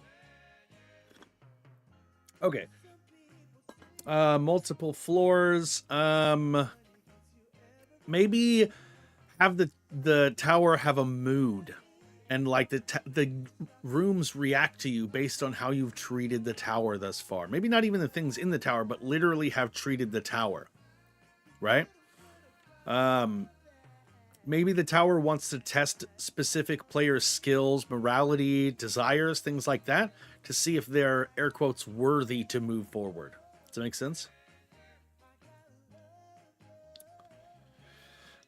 Okay. Multiple floors. Maybe have the tower have a mood, and like the rooms react to you based on how you've treated the tower thus far. Maybe not even the things in the tower, but literally have treated the tower, right? Maybe the tower wants to test specific players' skills, morality, desires, things like that, to see if they're, air quotes, worthy to move forward. Does that make sense?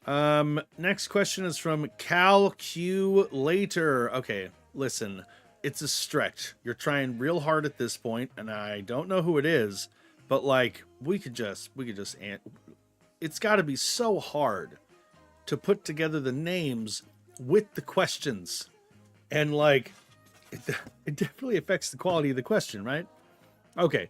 Next question is from Cal Q Later. Okay, listen, it's a stretch. You're trying real hard at this point, and I don't know who it is, but like we could just it's got to be so hard to put together the names with the questions, and like it definitely affects the quality of the question, right? Okay.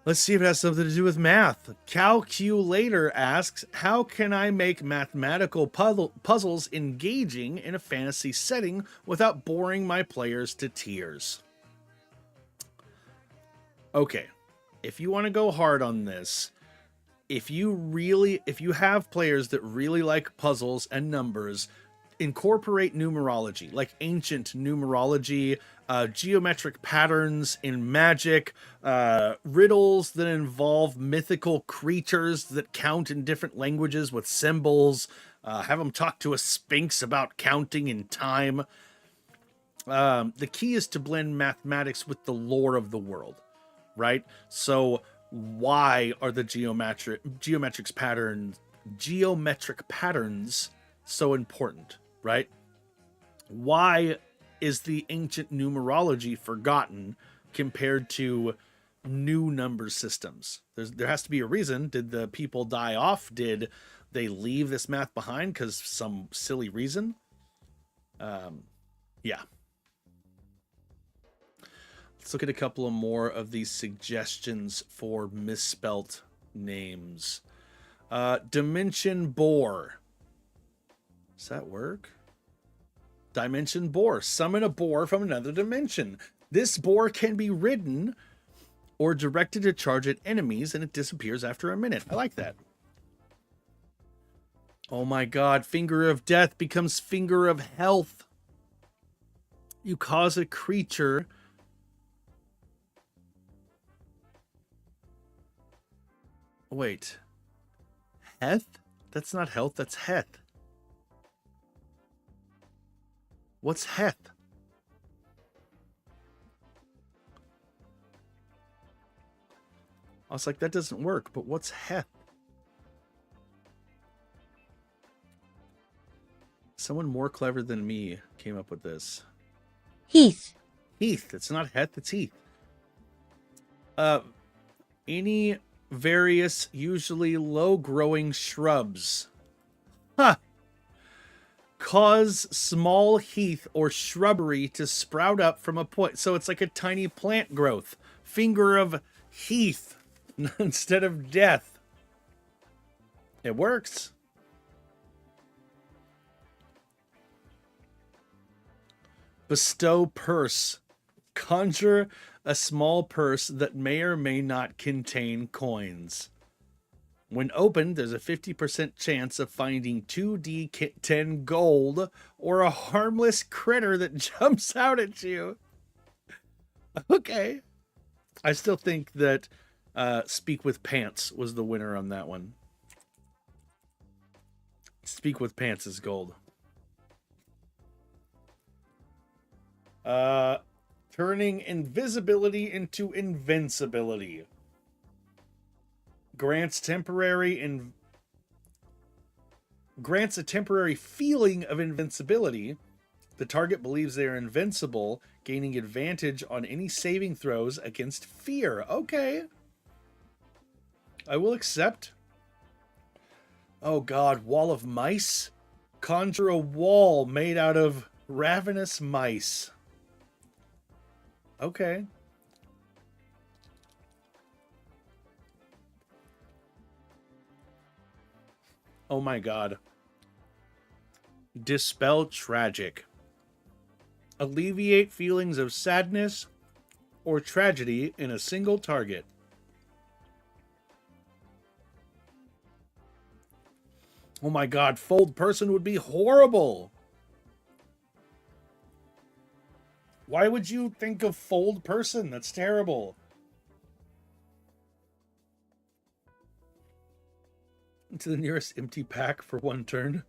Let's see if it has something to do with math. Cal Q Later asks, how can I make mathematical puzzles engaging in a fantasy setting without boring my players to tears? Okay, if you want to go hard on this, if you have players that really like puzzles and numbers, incorporate numerology, like ancient numerology, geometric patterns in Magic, riddles that involve mythical creatures that count in different languages with symbols, have them talk to a sphinx about counting in time. The key is to blend mathematics with the lore of the world, right? So why are the geometric patterns so important, right? Why is the ancient numerology forgotten compared to new number systems? There has to be a reason. Did the people die off? Did they leave this math behind because some silly reason? Yeah. Let's look at a couple of more of these suggestions for misspelt names. Dimension Boar. Does that work? Dimension Boar. Summon a boar from another dimension. This boar can be ridden or directed to charge at enemies, and it disappears after a minute. I like that. Oh my god. Finger of Death becomes Finger of Health. You cause a creature... Wait. Heth? That's not health, that's Heth. What's Heth? I was like, that doesn't work, but what's Heth? Someone more clever than me came up with this. Heath. Heath. It's not Heth, it's Heath. Any various, usually low-growing shrubs. Huh. Cause small heath or shrubbery to sprout up from a point. So it's like a tiny plant growth. Finger of Heath instead of death. It works. Bestow Purse. Conjure a small purse that may or may not contain coins. When opened, there's a 50% chance of finding 2d10 gold or a harmless critter that jumps out at you. Okay. I still think that Speak with Pants was the winner on that one. Speak with Pants is gold. Turning invisibility into invincibility. Grants a temporary feeling of invincibility. The target believes they are invincible, gaining advantage on any saving throws against fear. Okay. I will accept. Oh god, Wall of Mice? Conjure a wall made out of Ravenous mice. Okay. Oh my god. Dispel tragic. Alleviate feelings of sadness or tragedy in a single target. Oh my god, fold person would be horrible. Why would you think of fold person? That's terrible. To the nearest empty pack for one turn.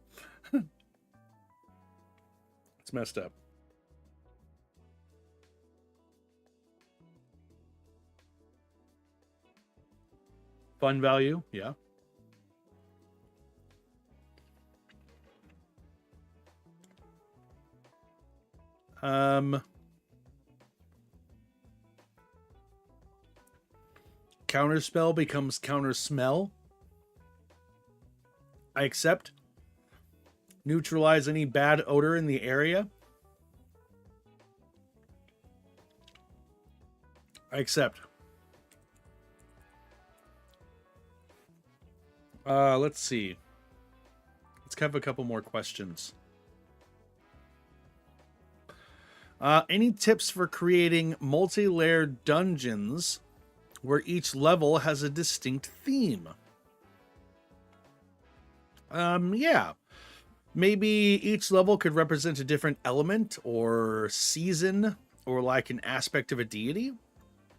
It's messed up. Fun value, yeah. Counterspell becomes counter smell. I accept. Neutralize any bad odor in the area. I accept. Let's see. Let's have a couple more questions. Any tips for creating multi-layered dungeons where each level has a distinct theme? Yeah. Maybe each level could represent a different element or season or like an aspect of a deity,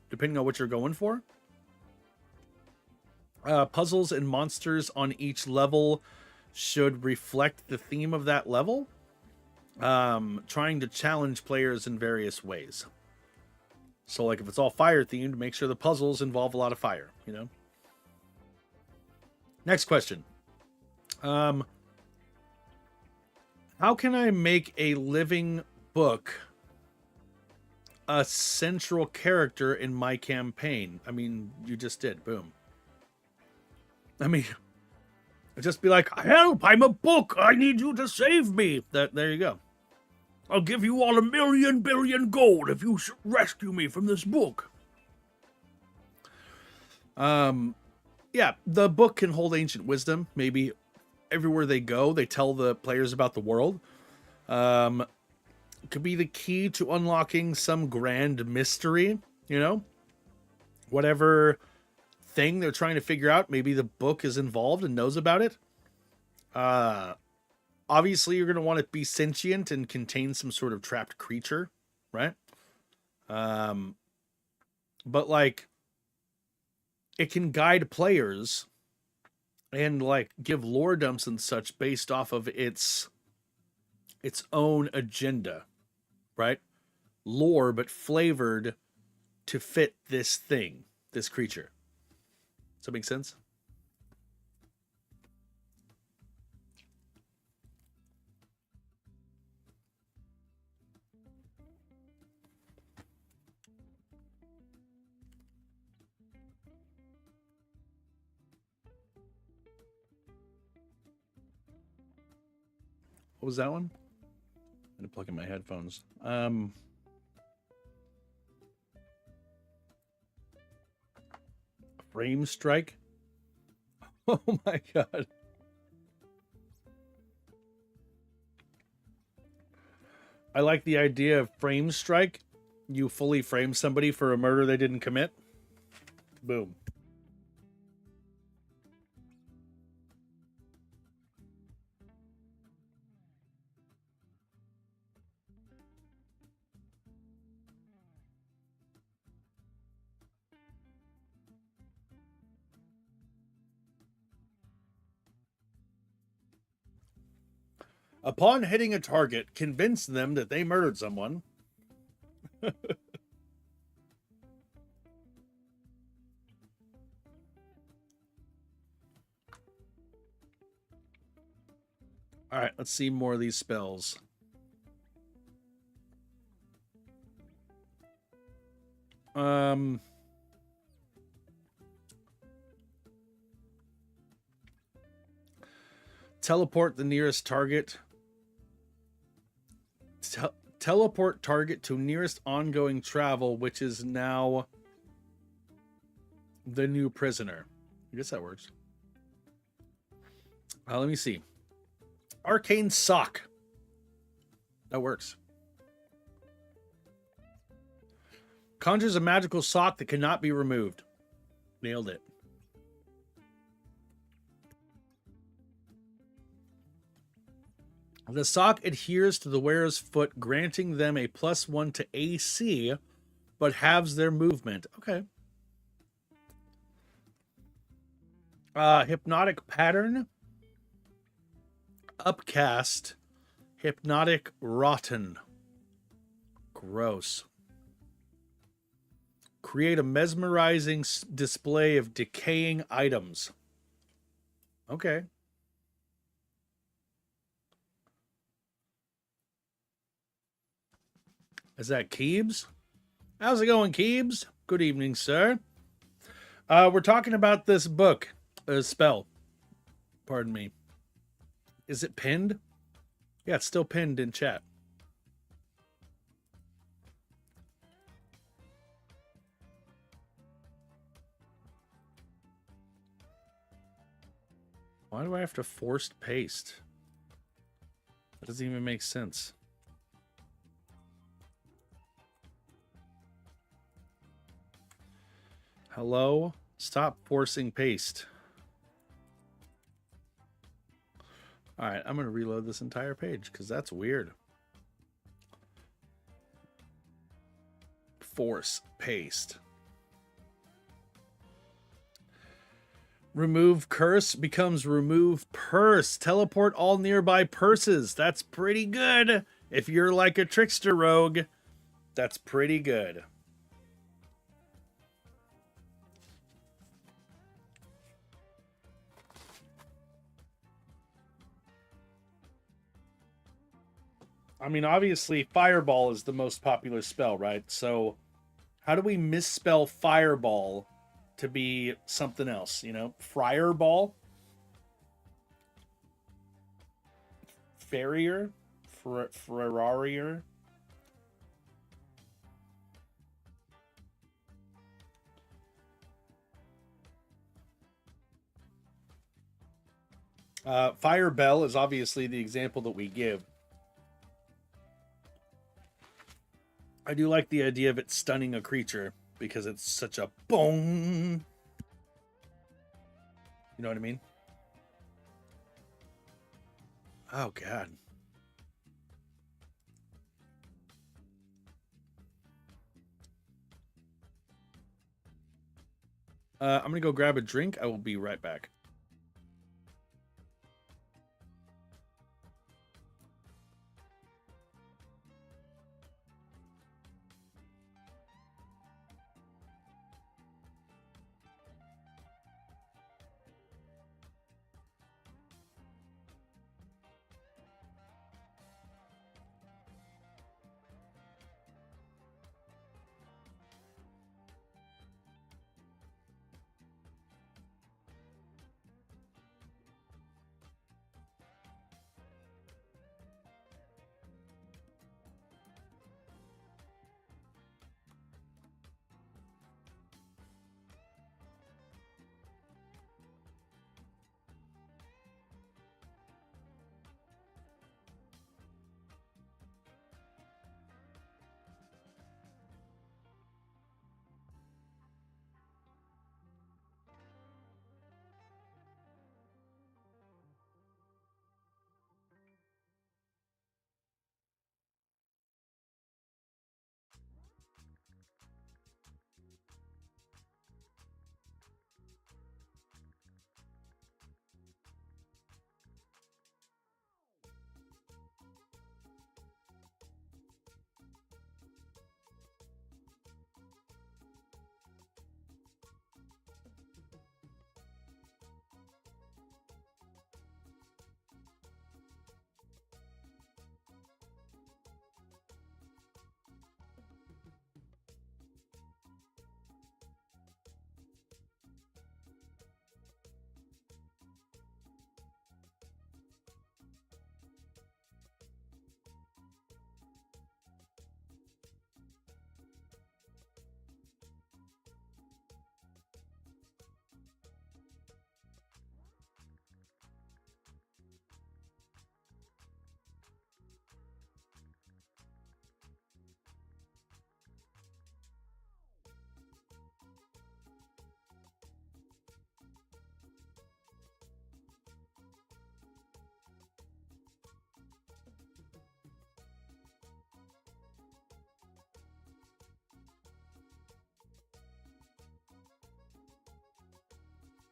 depending on what you're going for. Puzzles and monsters on each level should reflect the theme of that level. Trying to challenge players in various ways. So, like, if it's all fire themed, make sure the puzzles involve a lot of fire, you know? Next question. How can I make a living book a central character in my campaign? I mean, you just did. Boom. I mean, just be like, help, I'm a book. I need you to save me. There you go. I'll give you all 1,000,000,000 billion gold if you rescue me from this book. Yeah, the book can hold ancient wisdom. Maybe everywhere they go, they tell the players about the world. Could be the key to unlocking some grand mystery, you know? Whatever thing they're trying to figure out, maybe the book is involved and knows about it. Obviously, you're going to want it to be sentient and contain some sort of trapped creature, right? But, like, it can guide players and, like, give lore dumps and such based off of its own agenda, right? Lore, but flavored to fit this thing, this creature. Does that make sense? What was that one? I'm gonna plug in my headphones. Frame strike. Oh my god. I like the idea of frame strike. You fully frame somebody for a murder they didn't commit. Boom. Upon hitting a target, convince them that they murdered someone. All right, let's see more of these spells. Teleport the nearest target Teleport target to nearest ongoing travel, which is now the new prisoner. I guess that works. Let me see. Arcane Sock. That works. Conjures a magical sock that cannot be removed. Nailed it. The sock adheres to the wearer's foot, granting them a +1 to AC, but halves their movement. Okay. Hypnotic pattern. Upcast. Hypnotic rotten. Gross. Create a mesmerizing display of decaying items. Okay. Is that Keebs? How's it going, Keebs? Good evening, sir. We're talking about this book, spell. Pardon me. Is it pinned? Yeah, it's still pinned in chat. Why do I have to forced paste? That doesn't even make sense. Hello? Stop forcing paste. Alright, I'm going to reload this entire page because that's weird. Force paste. Remove curse becomes remove purse. Teleport all nearby purses. That's pretty good. If you're like a trickster rogue, that's pretty good. I mean, obviously, Fireball is the most popular spell, right? So, how do we misspell Fireball to be something else? You know, Friarball? Farrier? Ferrarier? Firebell is obviously the example that we give. I do like the idea of it stunning a creature because it's such a boom. You know what I mean? Oh, God. I'm going to go grab a drink. I will be right back.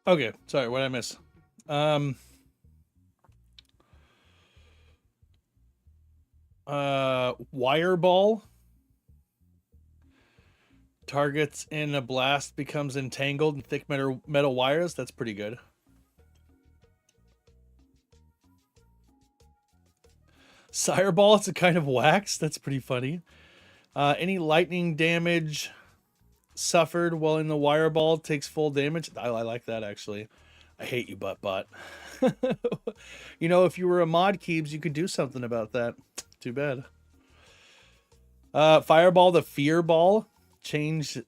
Okay, sorry, what did I miss? Wire ball targets in a blast becomes entangled in thick metal wires. That's pretty good. Sire ball, it's a kind of wax. That's pretty funny. Any lightning damage suffered while in the wire ball takes full damage. I like that actually. I hate you, butt. You know, if you were a mod Keebs, you could do something about that. Too bad. Fireball, the fear ball. Change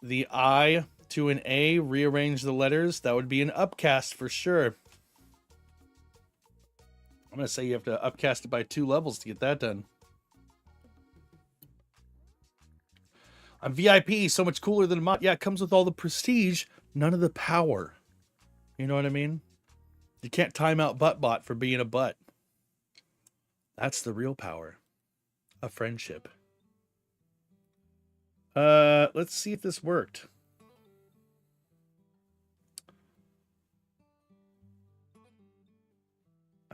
the I to an A. Rearrange the letters. That would be an upcast for sure. I'm going to say you have to upcast it by 2 levels to get that done. I'm VIP, so much cooler than a mod. Yeah, it comes with all the prestige, none of the power. You know what I mean? You can't time out ButtBot for being a butt. That's the real power of friendship. Let's see if this worked.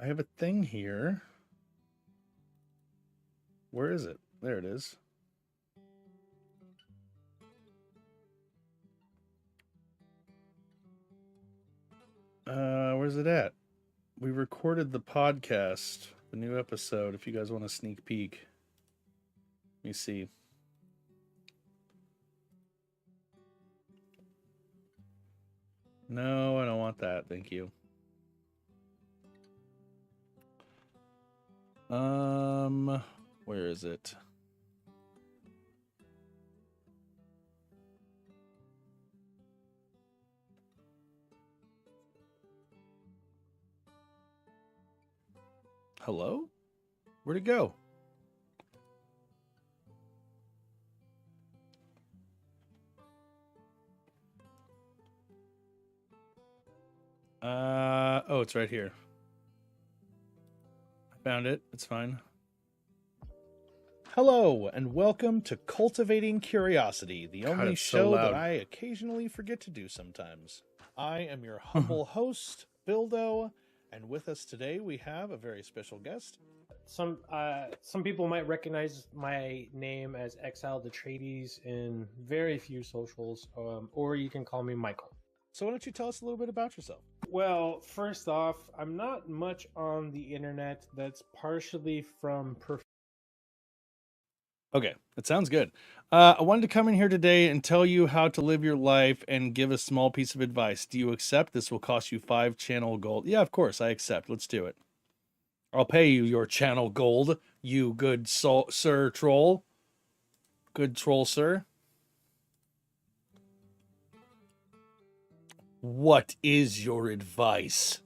I have a thing here. Where is it? There it is. Where's it at? We recorded the podcast, the new episode, if you guys want a sneak peek. Let me see. No, I don't want that. Thank you. Where is it? Hello? Where'd it go? Oh, it's right here. I found it. It's fine. Hello, and welcome to Cultivating Curiosity, the only show that I occasionally forget to do sometimes. I am your humble host, Bildo, and with us today we have a very special guest. Some people might recognize my name as Exile Detrades in very few socials, or you can call me Michael. So why don't you tell us a little bit about yourself? Well, first off, I'm not much on the internet. That's partially from... Okay, that sounds good. I wanted to come in here today and tell you how to live your life and give a small piece of advice. Do you accept? This will cost you 5 channel gold. Yeah, of course, I accept. Let's do it. I'll pay you your channel gold, you good sir troll. Good troll, sir. What is your advice?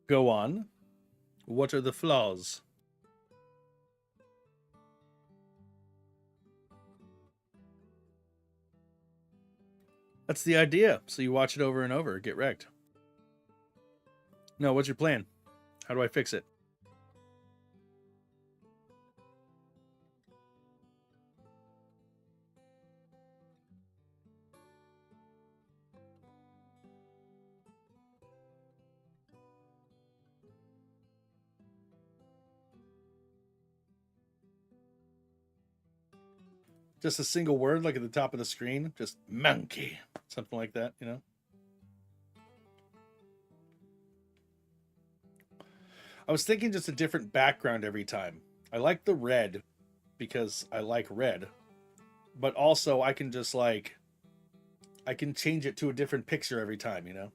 Go on. What are the flaws? That's the idea. So you watch it over and over, get wrecked. No, what's your plan? How do I fix it? Just a single word, like at the top of the screen, just monkey, something like that, you know? I was thinking just a different background every time. I like the red because I like red, but also I can just like, I can change it to a different picture every time, you know?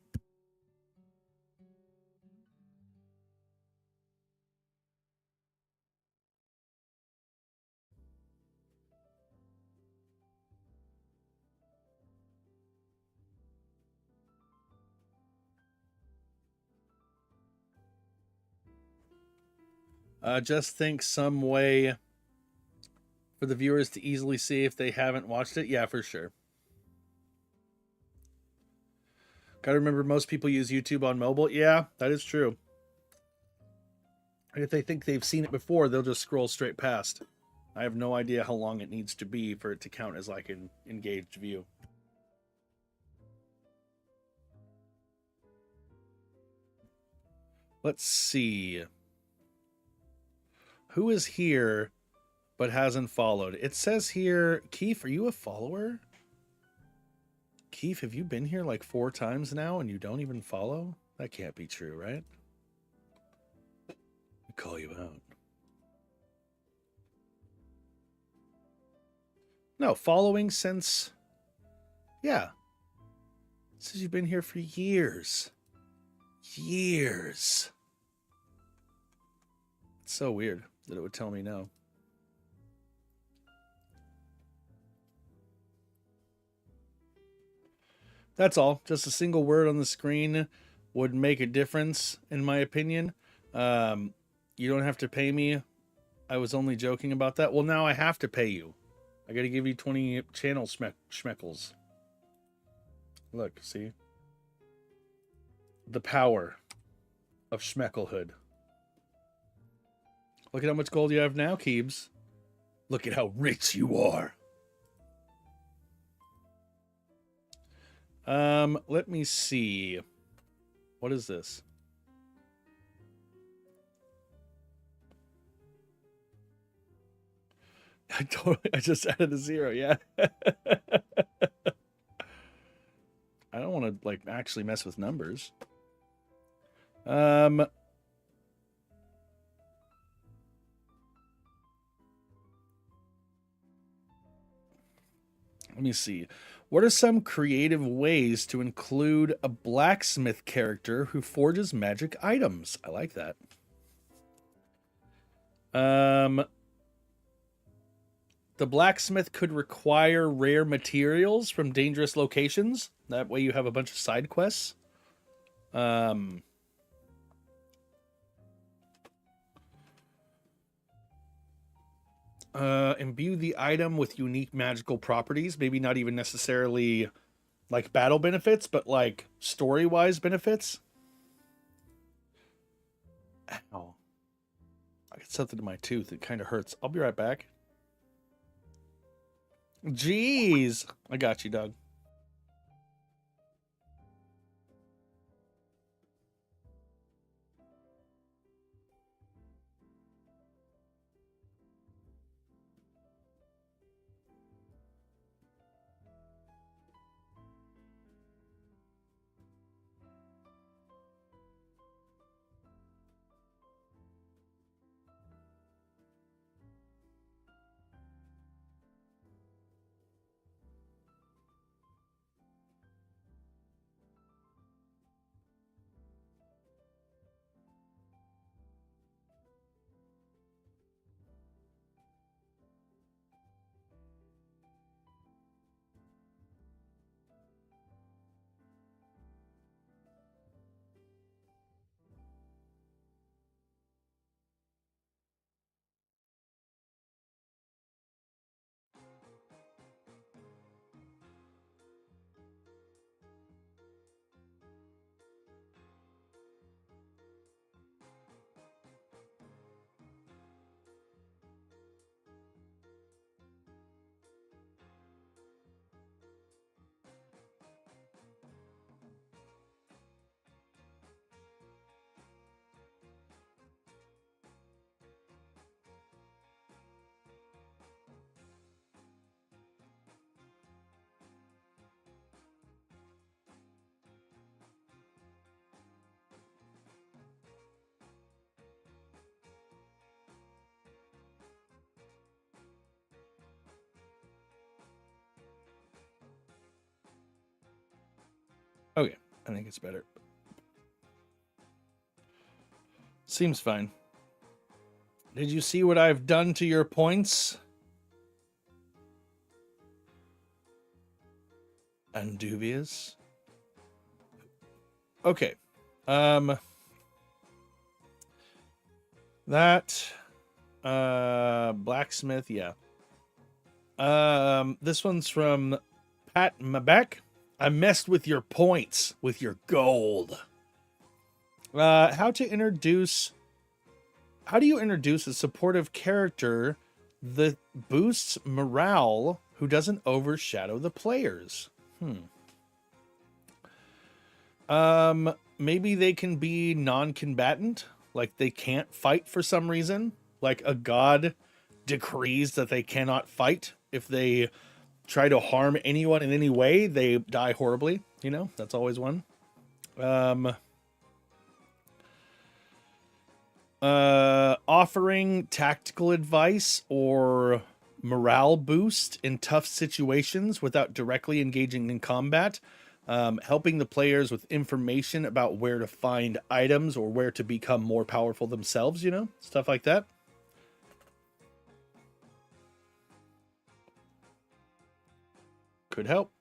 Just think some way for the viewers to easily see if they haven't watched it. Yeah, for sure. Gotta remember, most people use YouTube on mobile. Yeah, that is true. If they think they've seen it before, they'll just scroll straight past. I have no idea how long it needs to be for it to count as like an engaged view. Let's see. Who is here but hasn't followed? It says here, Keith, are you a follower? Keith, have you been here like 4 times now and you don't even follow? That can't be true, right? I'll call you out. No, following since... Yeah. It says you've been here for years. Years. It's so weird that it would tell me no. That's all. Just a single word on the screen would make a difference, in my opinion. You don't have to pay me. I was only joking about that. Well, now I have to pay you. I got to give you 20 channel schmeckles. Look, see? The power of schmecklehood. Look at how much gold you have now, Keebs. Look at how rich you are. Let me see. What is this? I just added a 0, yeah. I don't want to like actually mess with numbers. Let me see. What are some creative ways to include a blacksmith character who forges magic items? I like that. The blacksmith could require rare materials from dangerous locations. That way you have a bunch of side quests. Imbue the item with unique magical properties. Maybe not even necessarily like battle benefits, but like story-wise benefits. Ow. I got something in my tooth. It kind of hurts. I'll be right back. Jeez. I got you, Doug. Okay, I think it's better. Seems fine. Did you see what I've done to your points? Undubious. Okay. That blacksmith, yeah. This one's from Pat Mabeck. I messed with your points, with your gold. How do you introduce a supportive character that boosts morale who doesn't overshadow the players? Maybe they can be non-combatant, like they can't fight for some reason, like a god decrees that they cannot fight. If they try to harm anyone in any way, they die horribly. You know, that's always one. Offering tactical advice or morale boost in tough situations without directly engaging in combat. Helping the players with information about where to find items or where to become more powerful themselves, you know, stuff like that. Could help.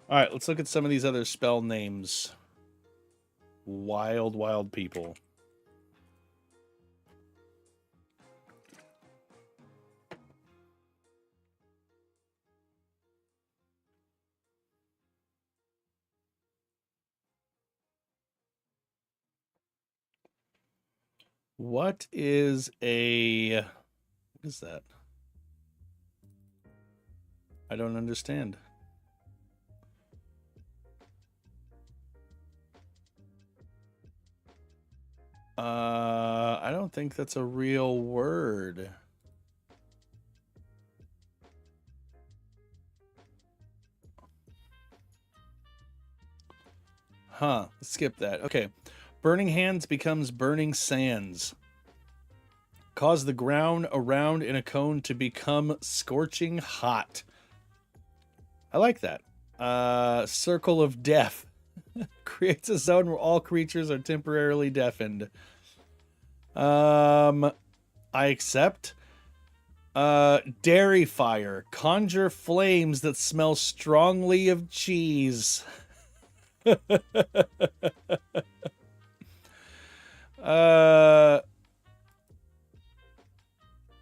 All right, let's look at some of these other spell names. Wild people. What is that? I don't understand. I don't think that's a real word. Huh, skip that. Okay. Burning Hands becomes Burning Sands. Cause the ground around in a cone to become scorching hot. I like that. Circle of Death. Creates a zone where all creatures are temporarily deafened. I accept. Dairy Fire. Conjure flames that smell strongly of cheese.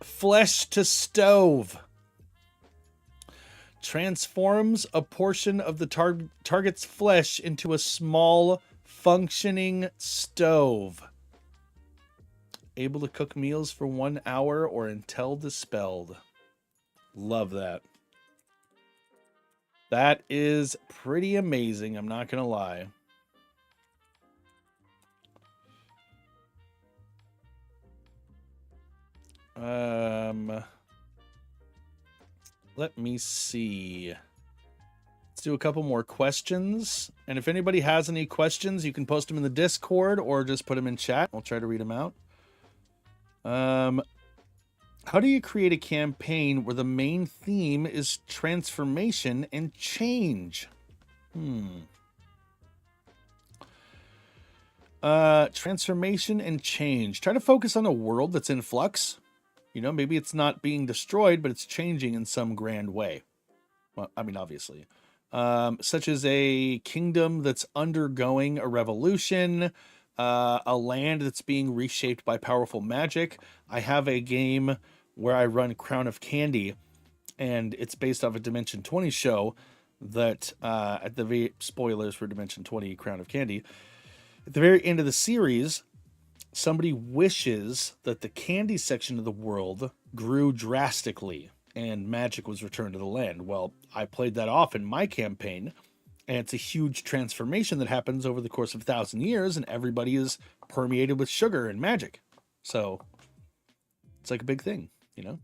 Flesh to Stove. Transforms a portion of the target's flesh into a small, functioning stove. Able to cook meals for 1 hour or until dispelled. Love that. That is pretty amazing, I'm not going to lie. Let me see. Let's do a couple more questions. And if anybody has any questions, you can post them in the Discord or just put them in chat. I'll try to read them out. How do you create a campaign where the main theme is transformation and change? Transformation and change. Try to focus on a world that's in flux. You know, maybe it's not being destroyed, but it's changing in some grand way. Well, I mean, obviously. Such as a kingdom that's undergoing a revolution, a land that's being reshaped by powerful magic. I have a game where I run Crown of Candy, and it's based off a Dimension 20 show that, at the very spoilers for Dimension 20 Crown of Candy, at the very end of the series, somebody wishes that the candy section of the world grew drastically and magic was returned to the land. Well, I played that off in my campaign, and it's a huge transformation that happens over the course of 1,000 years, and everybody is permeated with sugar and magic. So it's like a big thing, you know?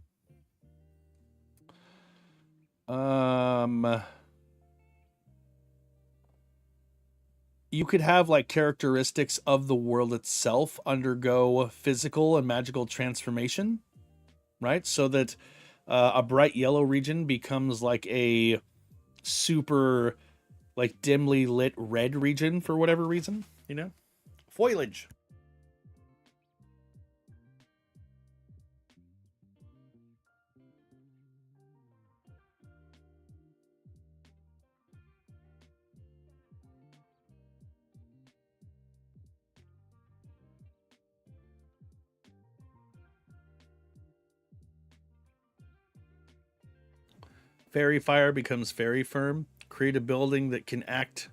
You could have like characteristics of the world itself undergo physical and magical transformation, right? So that a bright yellow region becomes like a super like dimly lit red region for whatever reason, you know? Foliage. Fairy fire becomes fairy firm. Create a building that can act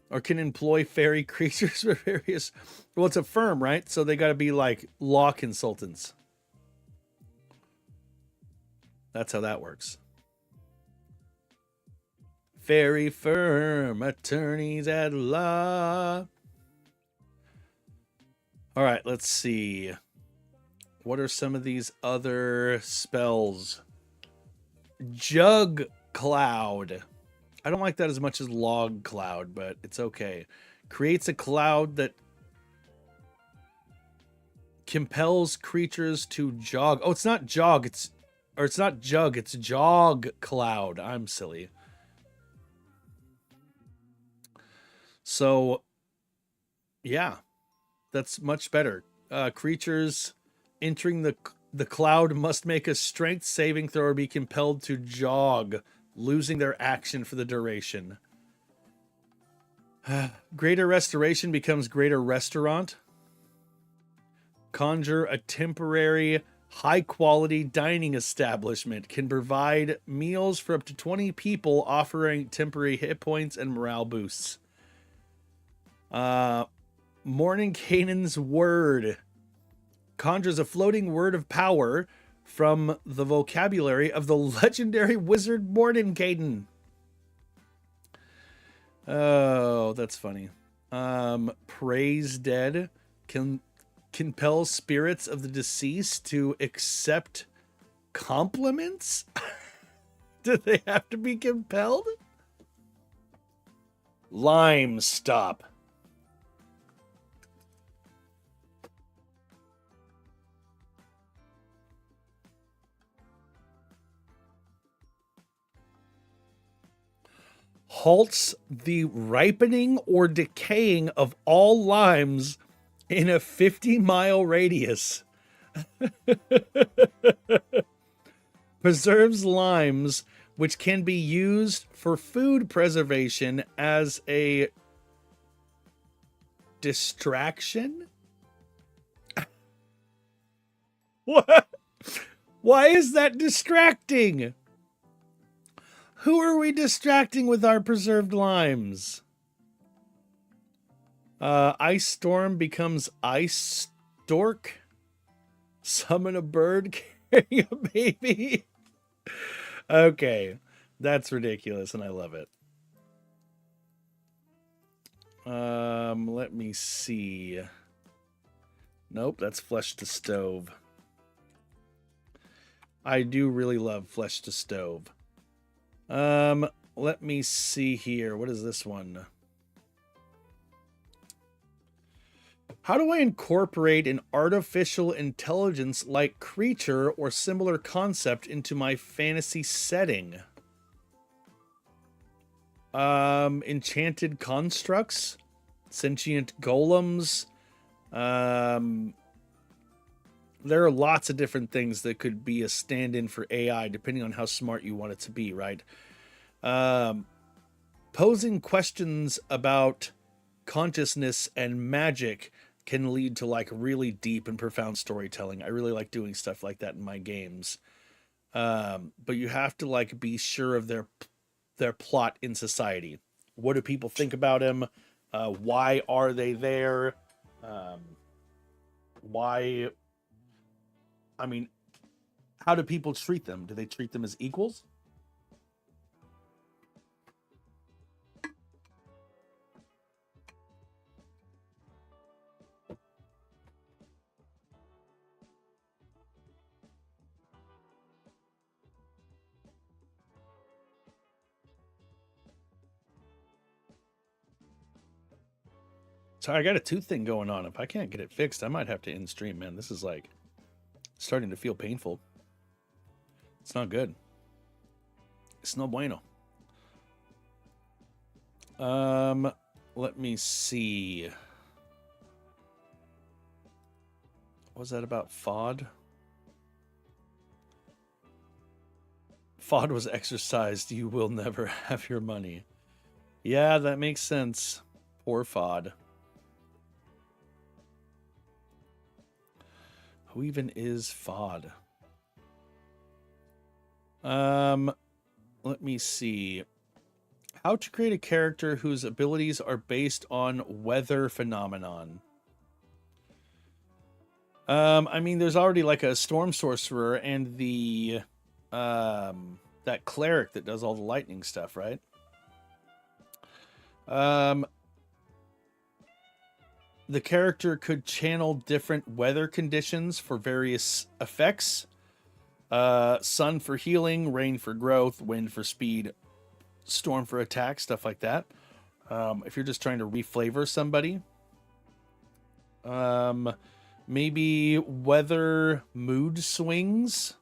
or can employ fairy creatures for various. Well, it's a firm, right? So they got to be like law consultants. That's how that works. Fairy firm, attorneys at law. All right, let's see. What are some of these other spells? Jug cloud. I don't like that as much as log cloud, but it's okay. Creates a cloud that compels creatures to jog. Oh, it's not jog. It's not jug. It's jog cloud. I'm silly. So, yeah, that's much better. Creatures entering the cloud must make a strength saving throw or be compelled to jog, losing their action for the duration. Greater restoration becomes greater restaurant. Conjure a temporary high quality dining establishment. Can provide meals for up to 20 people, offering temporary hit points and morale boosts. Mordenkainen's word conjures a floating word of power from the vocabulary of the legendary wizard Mordenkainen. Oh, that's funny. Praise dead can compel spirits of the deceased to accept compliments. Do they have to be compelled? Lime stop. Halts the ripening or decaying of all limes in a 50-mile radius. Preserves limes which can be used for food preservation as a distraction. What? Why is that distracting? Who are we distracting with our preserved limes? Ice Storm becomes Ice Stork. Summon a bird carrying a baby. Okay, that's ridiculous, and I love it. Let me see. Nope, that's Flesh to Stove. I do really love Flesh to Stove. Let me see here. What is this one? How do I incorporate an artificial intelligence like creature or similar concept into my fantasy setting? Enchanted constructs, sentient golems. There are lots of different things that could be a stand-in for AI, depending on how smart you want it to be, right? Posing questions about consciousness and magic can lead to like really deep and profound storytelling. I really like doing stuff like that in my games. But you have to like be sure of their plot in society. What do people think about him? Why are they there? Why? I mean, how do people treat them? Do they treat them as equals? So I got a tooth thing going on. If I can't get it fixed, I might have to end stream, man. This is like starting to feel painful. It's not good. It's no bueno. Let me see. What was that about FOD? FOD was exercised. You will never have your money. Yeah, that makes sense. Poor FOD. Who even is FOD? let me see. How to create a character whose abilities are based on weather phenomenon. I mean, there's already like a storm sorcerer and the that cleric that does all the lightning stuff, right? The character could channel different weather conditions for various effects. Sun for healing, rain for growth, wind for speed, storm for attack, stuff like that. If you're just trying to reflavor somebody, maybe weather mood swings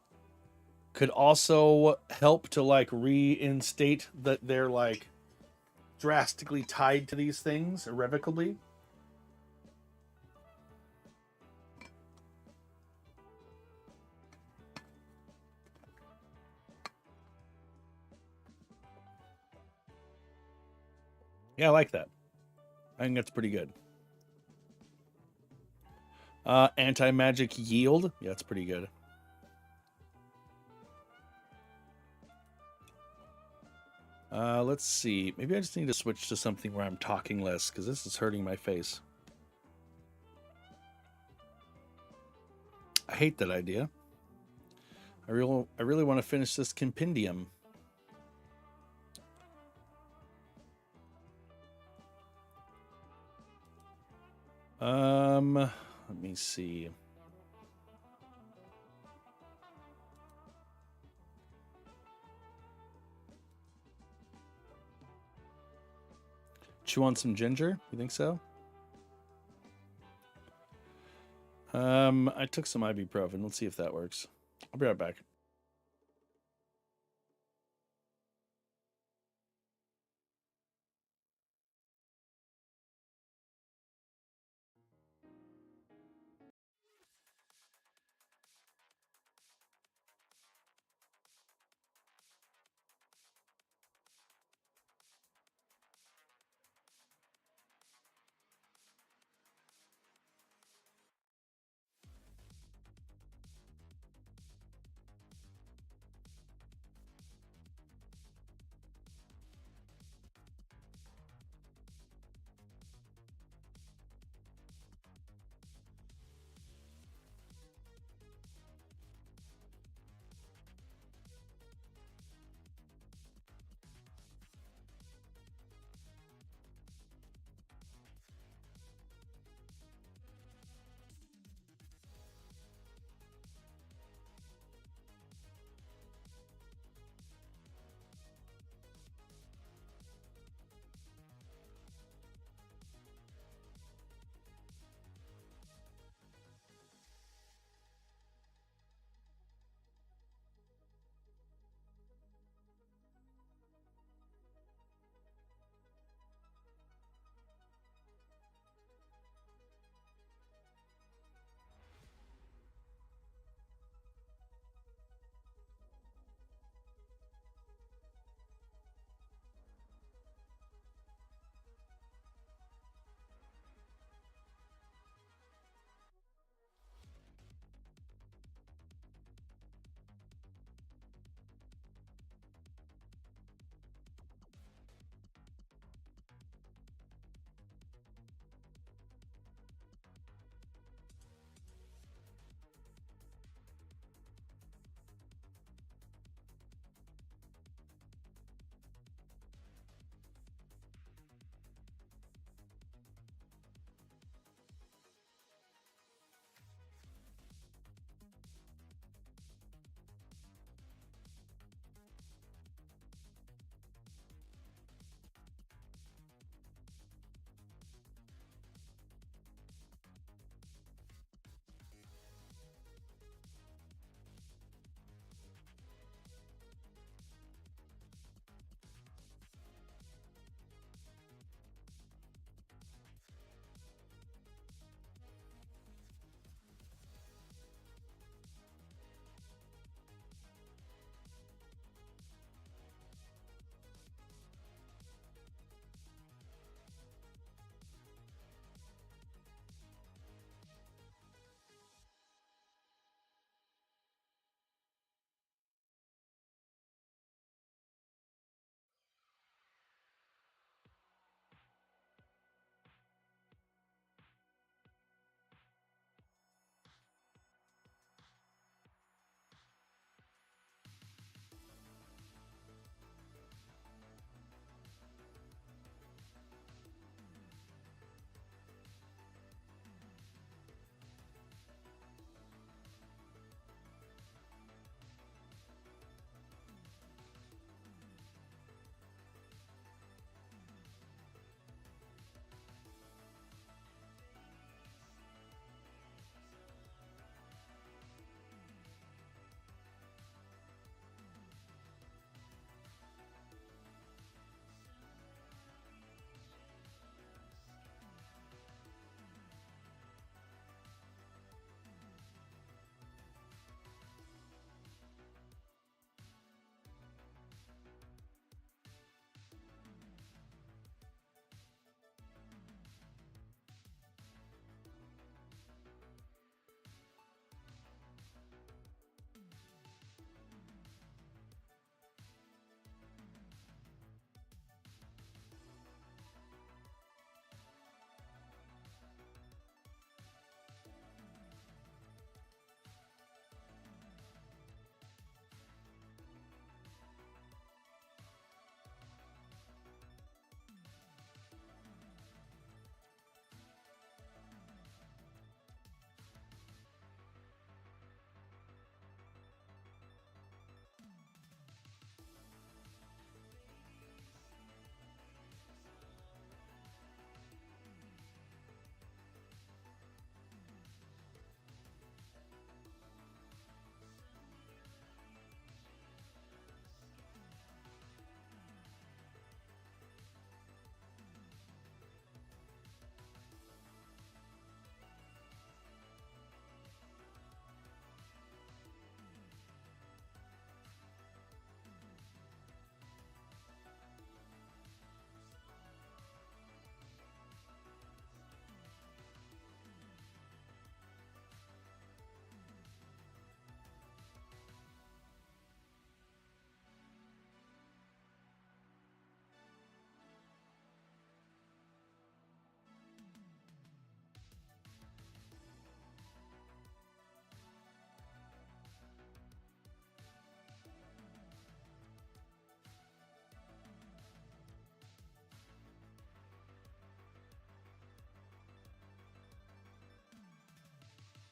could also help to like reinstate that they're like drastically tied to these things irrevocably. Yeah, I like that. I think that's pretty good. Anti-magic yield. Yeah, that's pretty good. Let's see. Maybe I just need to switch to something where I'm talking less because this is hurting my face. I hate that idea. I really want to finish this compendium. Let me see. Chew on some ginger? You think so? I took some ibuprofen. Let's see if that works. I'll be right back.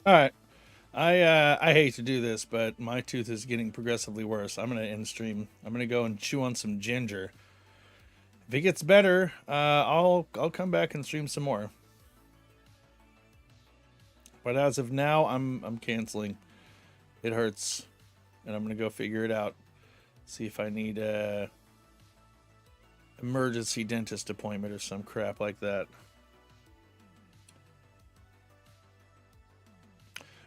All right. I hate to do this, but my tooth is getting progressively worse. I'm gonna end stream. I'm gonna go and chew on some ginger. If it gets better, I'll come back and stream some more. But as of now, I'm canceling. It hurts, and I'm gonna go figure it out. See if I need a emergency dentist appointment or some crap like that.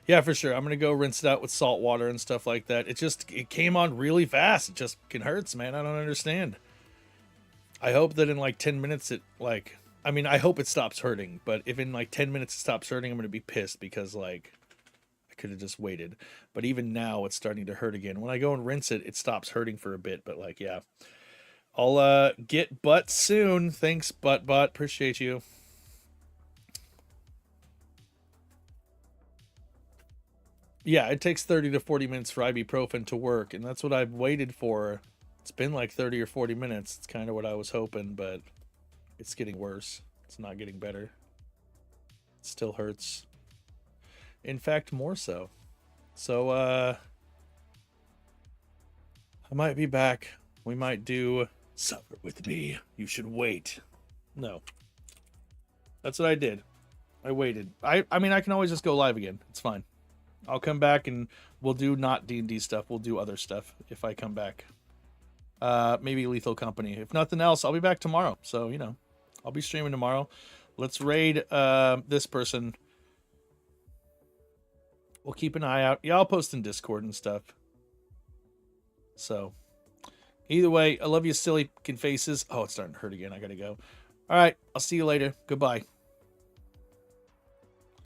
Yeah, for sure. I'm gonna go rinse it out with salt water and stuff like that. It came on really fast. It just fucking hurts, man. I don't understand. I hope that in like 10 minutes I hope it stops hurting, but if in like 10 minutes it stops hurting, I'm gonna be pissed because like I could have just waited. But even now it's starting to hurt again. When I go and rinse it, it stops hurting for a bit, but like yeah. I'll get butt soon. Thanks, butt. Appreciate you. Yeah, it takes 30 to 40 minutes for ibuprofen to work, and that's what I've waited for. It's been like 30 or 40 minutes. It's kind of what I was hoping, but it's getting worse. It's not getting better. It still hurts. In fact, more so. So, I might be back. We might do Suffer With Me. You Should Wait. No. That's what I did. I waited. I mean, I can always just go live again. It's fine. I'll come back and we'll do not D&D stuff. We'll do other stuff if I come back. Maybe Lethal Company. If nothing else, I'll be back tomorrow. So, you know, I'll be streaming tomorrow. Let's raid this person. We'll keep an eye out. Yeah, I'll post in Discord and stuff. So, either way, I love you, silly faces. Oh, it's starting to hurt again. I gotta go. All right, I'll see you later. Goodbye.